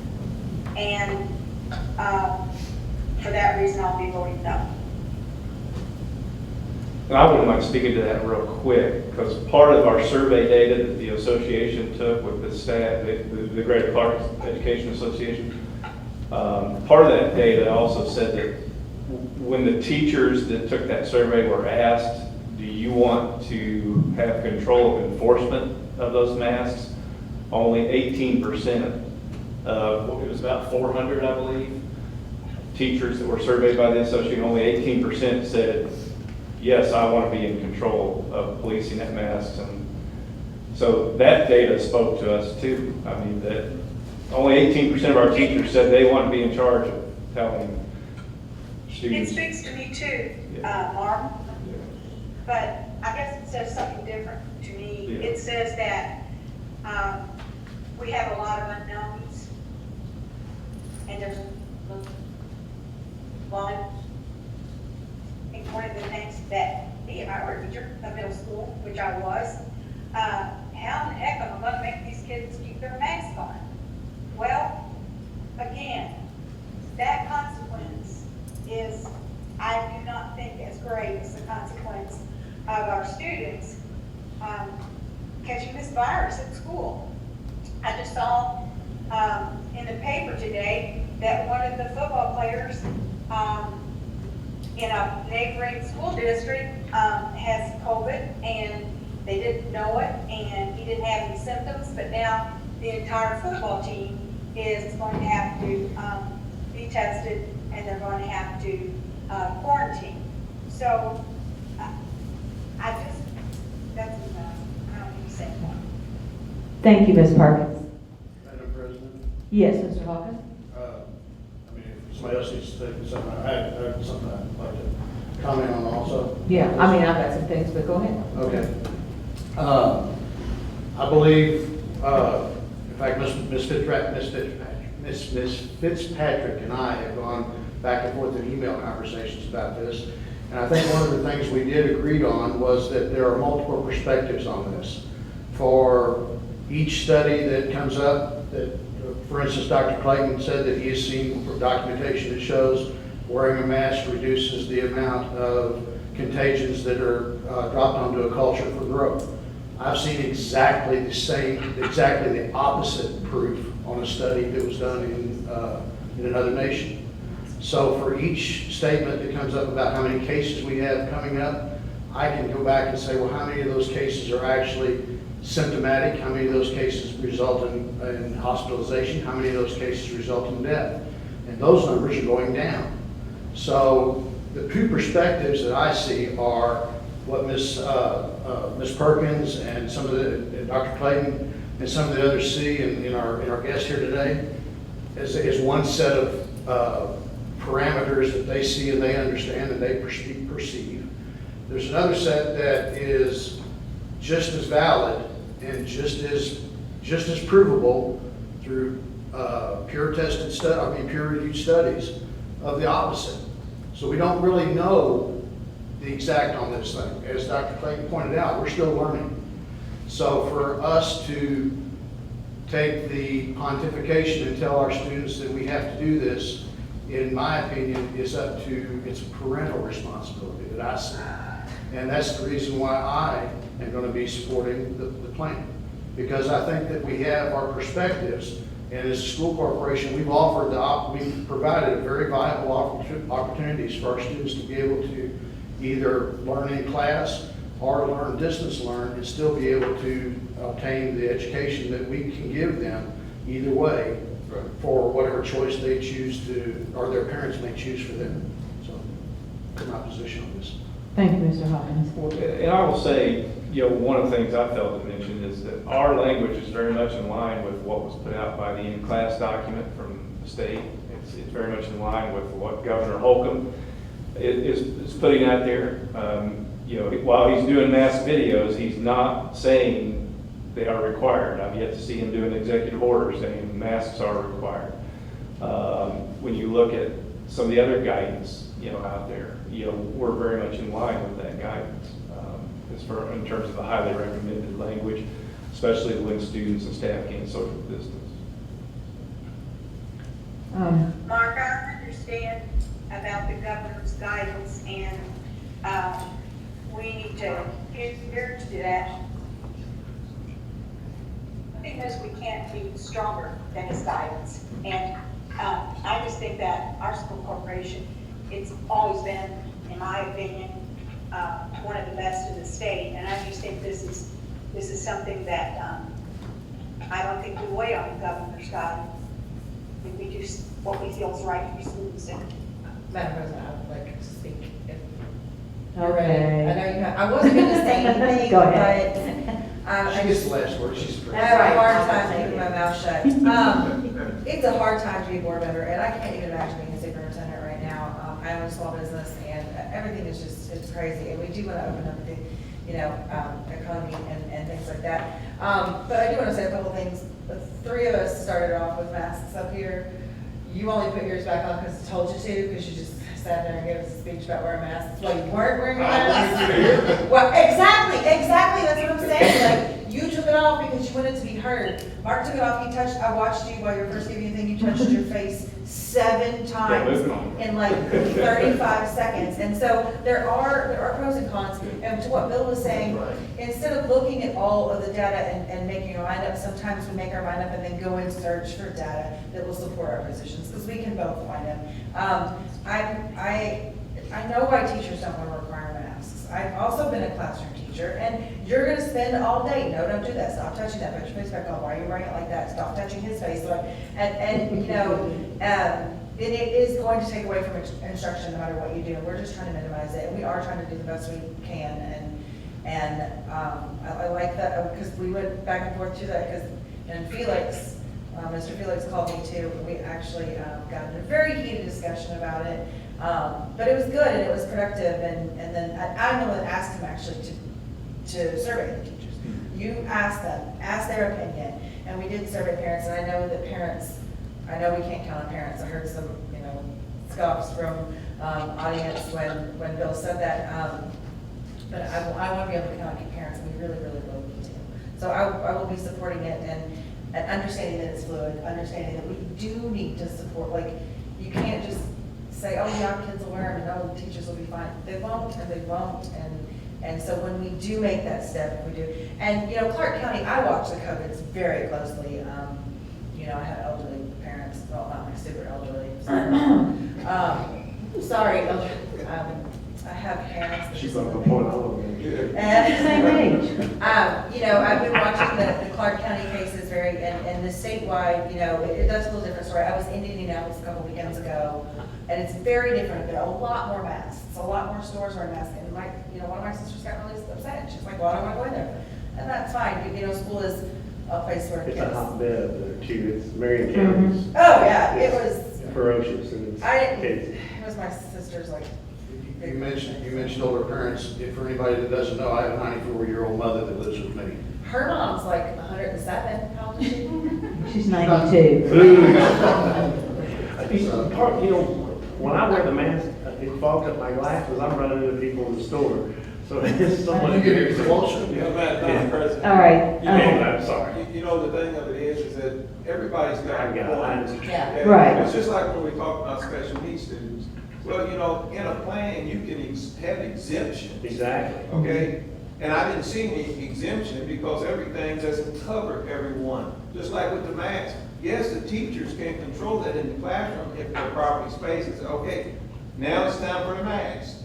And for that reason, I'll be voting no. And I wouldn't mind speaking to that real quick, because part of our survey data that the association took with the staff, the Greater Clark Education Association, part of that data also said that when the teachers that took that survey were asked, do you want to have control of enforcement of those masks, only 18% of, it was about 400, I believe, teachers that were surveyed by the association, only 18% said, yes, I want to be in control of policing that masks. And so that data spoke to us too. I mean, that only 18% of our teachers said they want to be in charge of telling students. It speaks to me too, Mark. Yeah. But I guess it says something different to me. Yeah. It says that we have a lot of unknowns, and there's one. One of the things that me and I were a teacher of middle school, which I was, how in the heck am I going to make these kids keep their masks on? Well, again, that consequence is, I do not think as great as the consequence of our students catching this virus at school. I just saw in the paper today that one of the football players in a neighboring school district has COVID, and they didn't know it, and he didn't have any symptoms, but now the entire football team is going to have to be tested, and they're going to have to quarantine. So that's enough. I don't need to say more. Thank you, Ms. Perkins. Madam President, Yes, Mr. Hawkins? I mean, if somebody else needs to take something, I had something I'd like to comment on also. Yeah, I mean, I've got some things, but go ahead. Okay. I believe, in fact, Ms. Fitzpatrick and I have gone back and forth in email conversations about this. And I think one of the things we did agree on was that there are multiple perspectives on this. For each study that comes up, that, for instance, Dr. Clayton said that he has seen documentation that shows wearing a mask reduces the amount of contagions that are dropped onto a culture for growth. I've seen exactly the opposite proof on a study that was done in another nation. So for each statement that comes up about how many cases we have coming up, I can go back and say, well, how many of those cases are actually symptomatic? How many of those cases result in hospitalization? How many of those cases result in death? And those numbers are going down. So the two perspectives that I see are what Ms. Perkins and some of Dr. Clayton and some of the others see in our guest here today is one set of parameters that they see and they understand and they perceive. There's another set that is just as valid and just as provable through peer-reviewed studies of the opposite. So we don't really know the exact on this thing. As Dr. Clayton pointed out, we're still learning. So for us to take the pontification and tell our students that we have to do this, in my opinion, is up to, it's a parental responsibility that I see. And that's the reason why I am going to be supporting the plan. Because I think that we have our perspectives, and as a school corporation, we've provided very viable opportunities for our students to be able to either learn in class or learn distance learn and still be able to obtain the education that we can give them either way for whatever choice they choose to, or their parents may choose for them. So, that's my position on this. Thank you, Mr. Hawkins. And I will say, one of the things I failed to mention is that our language is very much in line with what was put out by the in-class document from the state. It's very much in line with what Governor Holcomb is putting out there. While he's doing mass videos, he's not saying they are required. I've yet to see him do an executive order saying masks are required. When you look at some of the other guidance, out there, we're very much in line with that guidance in terms of the highly recommended language, especially when students and staff can't social distance. Mark, I understand about the governor's guidance, and we need to adhere to that because we can't be stronger than his guidance. And I just think that our school corporation, it's always been, in my opinion, one of the best in the state, and I just think this is something that I don't think we weigh on the governor's guidance. We do what we feel is right for students. Madam President, I would like to speak. Okay. I know you have, I wasn't going to say anything, Go ahead. but She gets the last word, she's I have a hard time keeping my mouth shut. It's a hard time to be a board member, and I can't even imagine being a superintendent right now. I own a small business, and everything is just, it's crazy, and we do want to open up the, economy and things like that. But I do want to say a couple things. The three of us started off with masks up here. You only put yours back on because I told you to, because you just sat there and gave us a speech about wearing masks. Well, you weren't wearing a mask. Well, exactly, that's what I'm saying. Like, you took it off because you wanted to be heard. Mark took it off, I watched you while you were first giving the thing, you touched your face 7 times in like 35 seconds. And so there are pros and cons. And to what Bill was saying, instead of looking at all of the data and making our mind up, sometimes we make our mind up and then go and search for data that will support our positions, because we can both find them. I know why teachers don't want to require masks. I've also been a classroom teacher, and you're going to spend all day, no, don't do that, stop touching that, put your face back on, why are you wearing it like that, stop touching his face, and it is going to take away from instruction no matter what you do. We're just trying to minimize it, and we are trying to do the best we can, and I like that, because we went back and forth to that, and Felix, Mr. Felix called me too. We actually got in a very heated discussion about it, but it was good and it was productive. And then I'm the one that asked him actually to survey the teachers. You asked them, ask their opinion, and we did survey parents. And I know that parents, I know we can't count on parents. I heard some, scoffs from audience when Bill said that. But I want to be able to count on parents. We really, really, really need to. So I will be supporting it and understanding that it's fluid, understanding that we do need to support, you can't just say, oh yeah, kids will wear them, and oh, the teachers will be fine. They won't, and so when we do make that step, if we do, and Clark County, I watch the COVIDs very closely. I have elderly parents, well, not like super elderly, sorry, elderly, I have parents. She's like a point on it. Same age. I've been watching the Clark County cases and the statewide, it does a little different story. I was in Indianapolis a couple weekends ago, and it's very different. There are a lot more masks. A lot more stores wearing masks. And one of my sisters got really upset. She's like, well, I don't want to go in there. And that's fine. School is a place where It's kids. a hotbed there too. It's Marion County's Oh, yeah, it was. ferocious and it's kids. It was my sister's You mentioned older parents. For anybody that doesn't know, I have a 94-year-old mother that lives with me. Her mom's like 107. How old is she? She's 92. When I wear the mask, it fogs up my glasses. I'm running into people in the store. So it's so much bigger. Madam President. All right. I'm sorry. The thing of it is that everybody's got I got it. Yeah. And Right. It's just like when we talk about special needs students. Well, you know, in a plan, you can have exemptions. Exactly. Okay? And I didn't see any exemption because everything doesn't cover everyone. Just like with the mask. Yes, the teachers can control that in the classroom if they're properly spaced and say, okay, now it's time for the mask.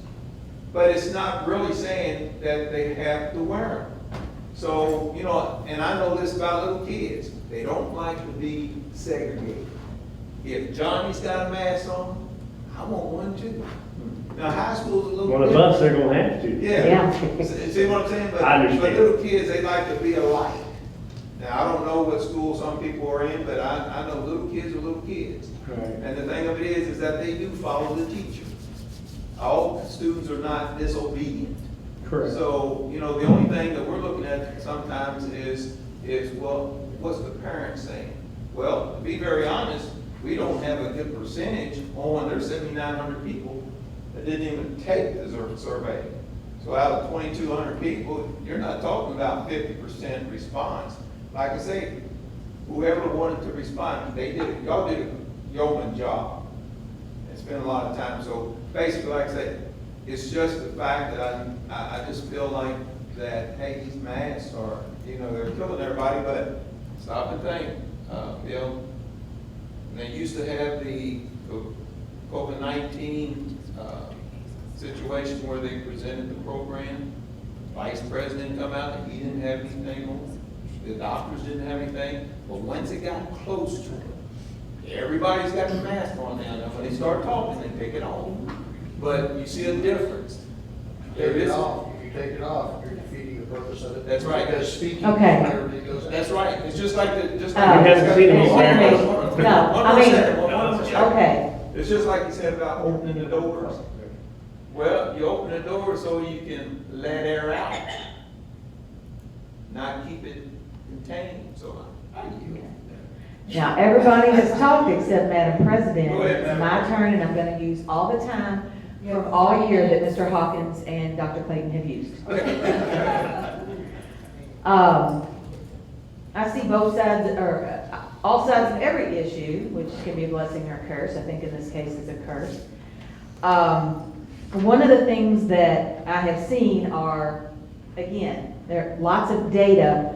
But it's not really saying that they have to wear them. So, you know, and I know this about little kids. They don't like to be segregated. If Johnny's got a mask on, I want one too. Now, high school's a little On the bus, they're gonna have to. Yeah. See what I'm saying? But, I understand. But little kids, they like to be alike. Now, I don't know what school some people are in, but I know little kids are little kids. Right. And the thing of it is that they do follow the teacher. All students are not disobedient. Correct. So, you know, the only thing that we're looking at sometimes is well, what's the parent saying? Well, to be very honest, we don't have a good percentage on, there's 7,900 people that didn't even take the survey. So out of 2,200 people, you're not talking about 50% response. Like I say, whoever wanted to respond, they did it. Y'all did a yeoman job. And spent a lot of time. So basically, like I said, it's just the fact that I just feel like that, hey, these masks are, you know, they're killing everybody, but stop and think, you know, they used to have the COVID-19 situation where they presented the program. The vice president come out and he didn't have anything on. The doctors didn't have anything. But once it got close to them, everybody's got the mask on now. Now when they start talking, they take it off. But you see a difference. There Take it is. off. If you take it off, you're defeating the purpose of it. That's right. Because speaking, Okay. everything goes. That's right. It's just like the, just We like. haven't seen them One all. more- No, one I more mean- second, one more second. Okay, It's just like you said about opening the doors. Well, you open the door so you can let air out, not keep it contained, so I yield. now, everybody has talked except Madam President. Go ahead, It's Madam my President. turn, and I'm gonna use all the time from all year that Mr. Hawkins and Dr. Clayton have used. I see both sides, or all sides of every issue, which can be a blessing or a curse. I think in this case it's a curse. One of the things that I have seen are, again, there are lots of data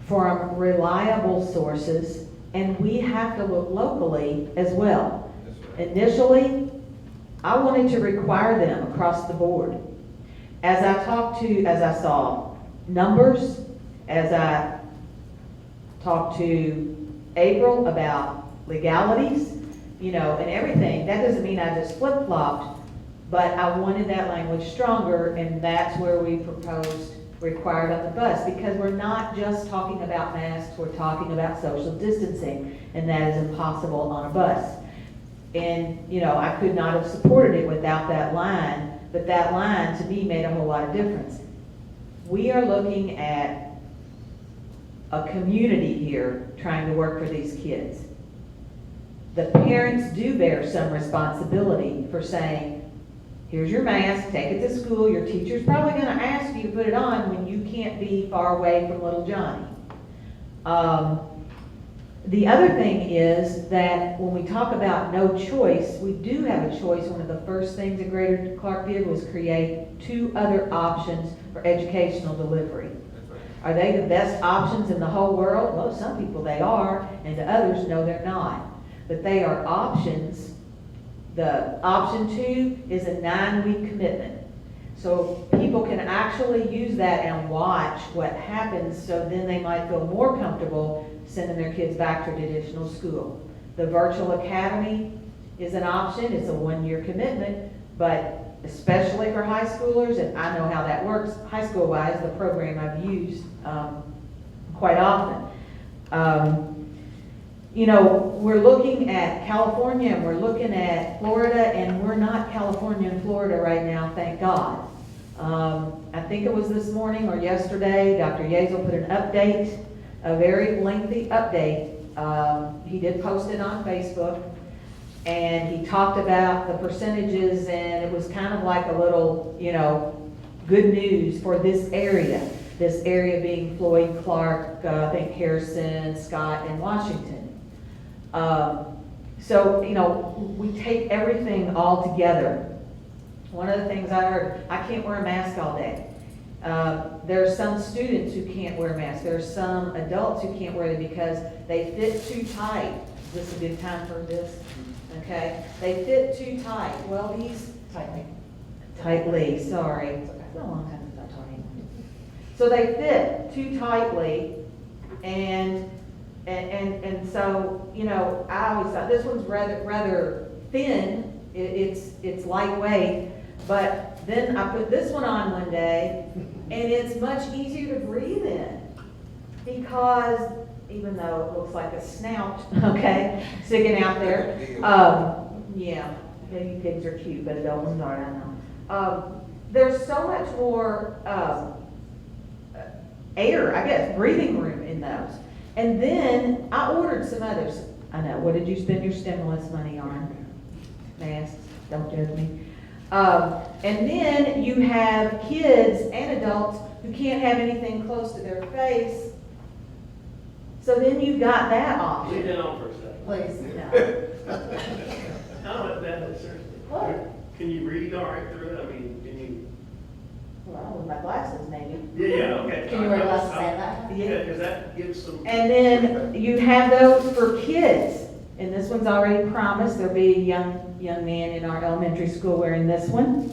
from reliable sources, and we have to look locally as well. Initially, I wanted to require them across the board. As I saw numbers, as I talked to April about legalities, you know, and everything, that doesn't mean I just flip-flopped, but I wanted that language stronger, and that's where we proposed required on the bus, because we're not just talking about masks, we're talking about social distancing, and that is impossible on a bus. And, you know, I could not have supported it without that line, but that line to me made a whole lot of difference. We are looking at a community here trying to work for these kids. The parents do bear some responsibility for saying, here's your mask, take it to school, your teacher's probably gonna ask you to put it on when you can't be far away from little Johnny. The other thing is that when we talk about no choice, we do have a choice. One of the first things that Greater Clark did was create 2 other options for educational delivery. Are they the best options in the whole world? Well, to some people they are, and to others, no, they're not. But they are options. The option 2 is a 9-week commitment. So people can actually use that and watch what happens, so then they might feel more comfortable sending their kids back to traditional school. The virtual academy is an option. It's a 1-year commitment, but especially for high schoolers, and I know how that works, high school wise, the program I've used quite often. You know, we're looking at California and we're looking at Florida, and we're not California and Florida right now, thank God. I think it was this morning or yesterday, Dr. Yazel put an update, a very lengthy update. He did post it on Facebook, and he talked about the percentages, and it was kind of like a little, you know, good news for this area being Floyd, Clark, I think Harrison, Scott, and Washington. So, you know, we take everything all together. One of the things I heard, I can't wear a mask all day. There are some students who can't wear masks. There are some adults who can't wear them because they fit too tight. Is this a good time for this? Okay, they fit too tight. Well, these tightly, sorry. It's been a long time since I taught anyone. So they fit too tightly, and so, you know, I always thought this one's rather thin. It's lightweight, but then I put this one on one day, and it's much easier to breathe in because even though it looks like a snout, okay, sticking out there, yeah, baby pigs are cute, but adult ones aren't, I know. There's so much more air, I guess, breathing room in those. And then I ordered some others. I know, what did you spend your stimulus money on? Masks, don't judge me. And then you have kids and adults who can't have anything close to their face. So then you've got that option. Leave that on for a second. Please, no. No, seriously. What? Can you read all right through it? I mean, can you? Well, with my glasses maybe. Yeah, okay. Can you wear glasses and that? Yeah, because that gives some. And then you have those for kids. And this one's already promised. There'll be a young man in our elementary school wearing this one.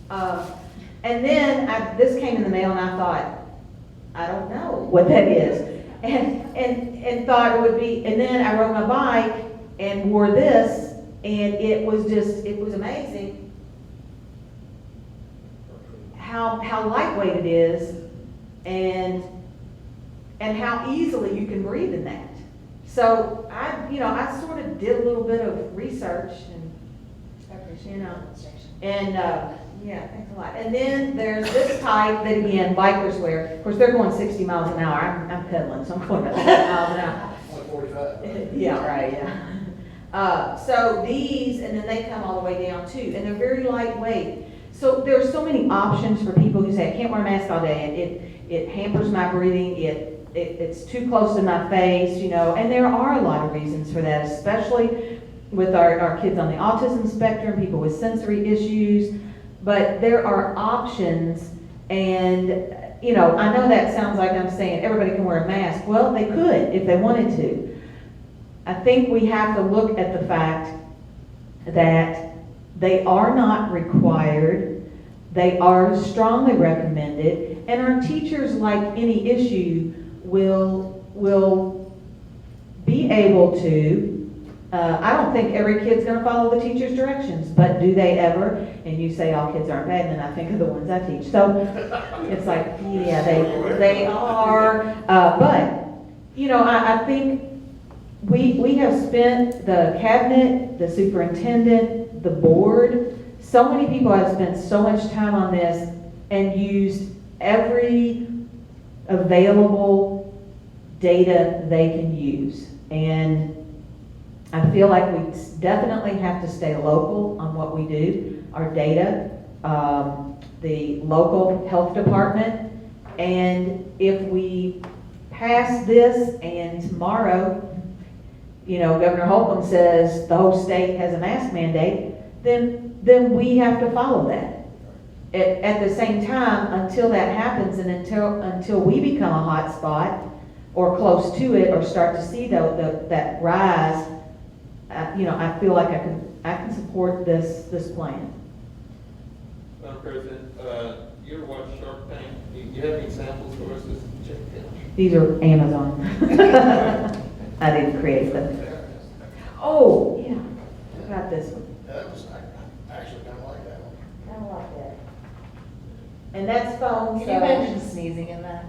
And then this came in the mail and I thought, I don't know what that is. And thought it would be, and then I rode my bike and wore this, and it was amazing how lightweight it is and how easily you can breathe in that. So I sort of did a little bit of research yeah, thanks a lot. And then there's this type that again bikers wear. Of course, they're going 60 miles an hour. I'm pedaling, so I'm going about 60 miles an hour. Like 45. Right? Yeah, right, yeah. So these, and then they come all the way down too, and they're very lightweight. So there's so many options for people who say, I can't wear a mask all day. It hampers my breathing. It's too close to my face, you know, and there are a lot of reasons for that, especially with our kids on the autism spectrum, people with sensory issues. But there are options, and, you know, I know that sounds like I'm saying everybody can wear a mask. Well, they could if they wanted to. I think we have to look at the fact that they are not required, they are strongly recommended, and our teachers, like any issue, will be able to. I don't think every kid's going to follow the teacher's directions, but do they ever? And you say all kids aren't bad, and then I think of the ones I teach. So it's like, yeah, they are. But, you know, I think we have spent, the cabinet, the superintendent, the board, so many people have spent so much time on this and used every available data they can use. And I feel like we definitely have to stay local on what we do, our data, the local health department, and if we pass this and tomorrow, you know, Governor Holcomb says the whole state has a mask mandate, then we have to follow that. At the same time, until that happens and until we become a hot spot or close to it or start to see that rise, you know, I feel like I can support this plan. Madam President, you ever watch Shark Tank? You have any samples for us to check out? These are Amazon. I didn't create them. Oh, yeah. What about this one? I actually kind of like that one. Kind of like that. And that's foam. Can you imagine sneezing in that?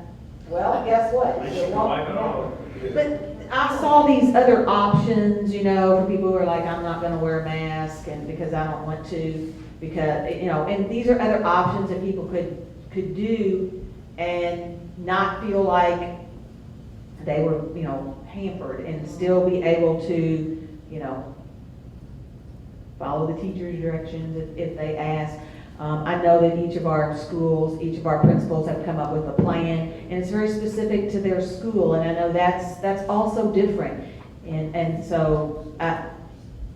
Well, guess what? They should wipe it off. But I saw these other options, you know, for people who are like, I'm not going to wear a mask, and because I don't want to, because, you know, and these are other options that people could do and not feel like they were, you know, hampered and still be able to, you know, follow the teacher's directions if they ask. I know that each of our schools, each of our principals have come up with a plan, and it's very specific to their school, and I know that's also different. And so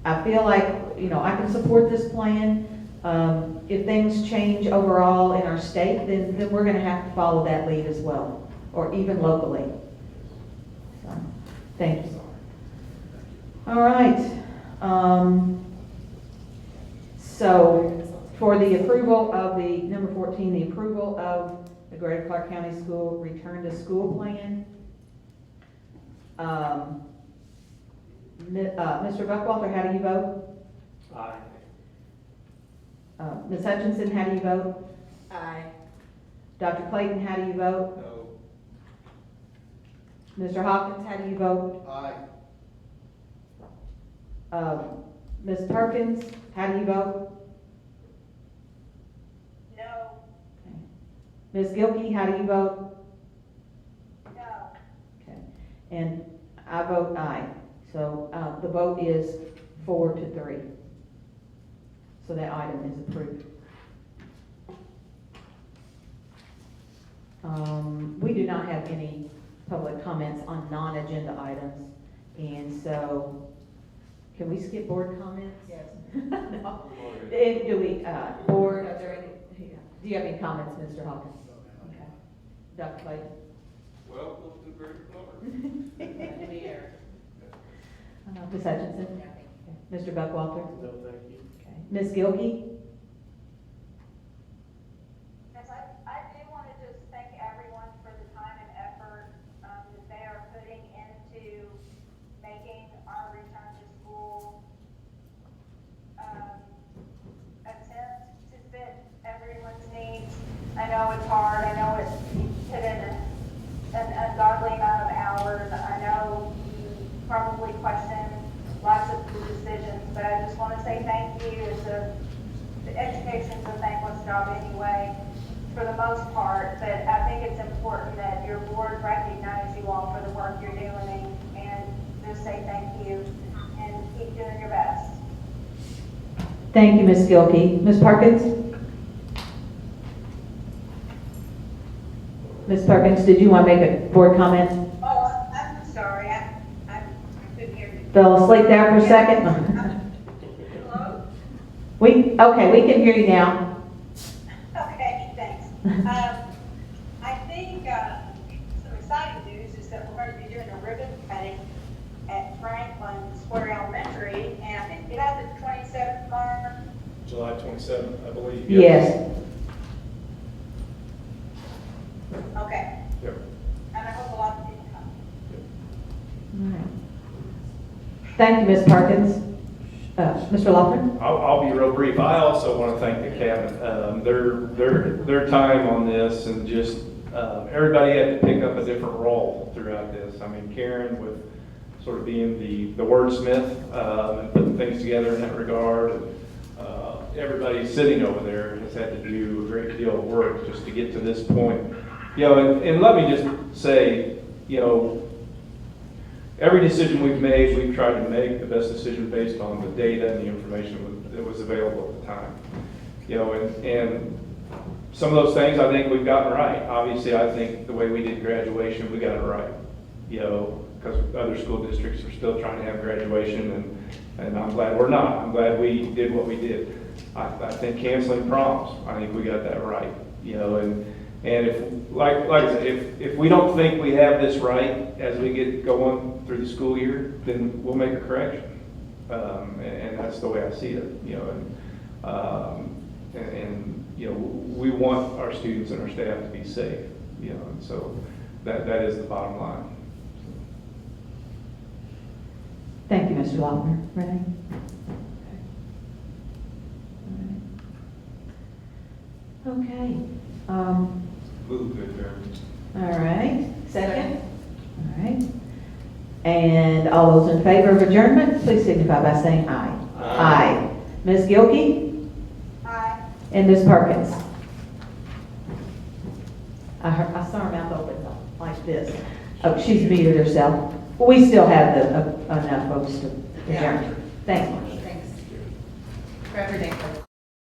I feel like, you know, I can support this plan. If things change overall in our state, then we're gonna have to follow that lead as well, or even locally. So, thank you. All right. So, for the approval of the, number 14, the approval of the Greater Clark County School Return to School Plan. Mr. Buckwalter, how do you vote? Aye. Ms. Hutchinson, how do you vote? Aye. Dr. Clayton, how do you vote? No. Mr. Hawkins, how do you vote? Aye. Ms. Perkins, how do you vote? No. Ms. Gilkey, how do you vote? No. Okay. And I vote aye. So the vote is 4-3. So that item is approved. We do not have any public comments on non-agenda items. And so, can we skip board comments? Yes. No. Do we, board, are there any, do you have any comments, Mr. Hawkins? Okay. Dr. Clayton? Welcome to Greater Clark. Glad to be here. Ms. Hutchinson? Okay. Mr. Buckwalter? No, thank you. Okay. Ms. Gilkey? Yes, I do want to just thank everyone for the time and effort that they are putting into making our return to school attempt to fit everyone's needs. I know it's hard. I know it's put in an ungodly amount of hours. I know you probably question lots of the decisions, but I just want to say thank you. The education's a thankless job anyway, for the most part, but I think it's important that your board recognize you all for the work you're doing and just say thank you and keep doing your best. Thank you, Ms. Gilkey. Ms. Perkins? Ms. Perkins, did you want to make a board comment? Oh, I'm sorry, I couldn't hear you. Fell asleep there for a second? Hello? Okay, we can hear you now. Okay, thanks. I think some exciting news is that we're going to be doing a ribbon cutting at Franklin Square Elementary, and I think it has the 27th mark. July 27th, I believe. Yes. Okay, Yep. and I hope a lot of people come. All right. Thank you, Ms. Perkins. Mr. Lofgren? I'll be real brief. I also want to thank the cabinet. Their time on this, and just everybody had to pick up a different role throughout this. I mean, Karen with sort of being the wordsmith and putting things together in that regard. And, everybody sitting over there has had to do a great deal of work just to get to this point. You know, and let me just say, you know, every decision we've made, we've tried to make the best decision based on the data and the information that was available at the time. You know, and some of those things I think we've gotten right. Obviously, I think the way we did graduation, we got it right. You know, because other school districts are still trying to have graduation, and I'm glad we're not. I'm glad we did what we did. I think canceling proms, I think we got that right. You know, and if, like I said, if we don't think we have this right as we get going through the school year, then we'll make a correction. And that's the way I see it, you know, and you know, we want our students and our staff to be safe, you know, and so that is the bottom line. Thank you, Mr. Lofgren. Renee? Okay. Move to adjourn. All right. Second? All right. And all those in favor of adjournment, please signify by saying aye. Aye. Ms. Gilkey? Aye. And Ms. Perkins? I saw her mouth open like this. Oh, she's muted herself. We still have enough votes to adjourn. Thanks, Marcia. Thanks for everything.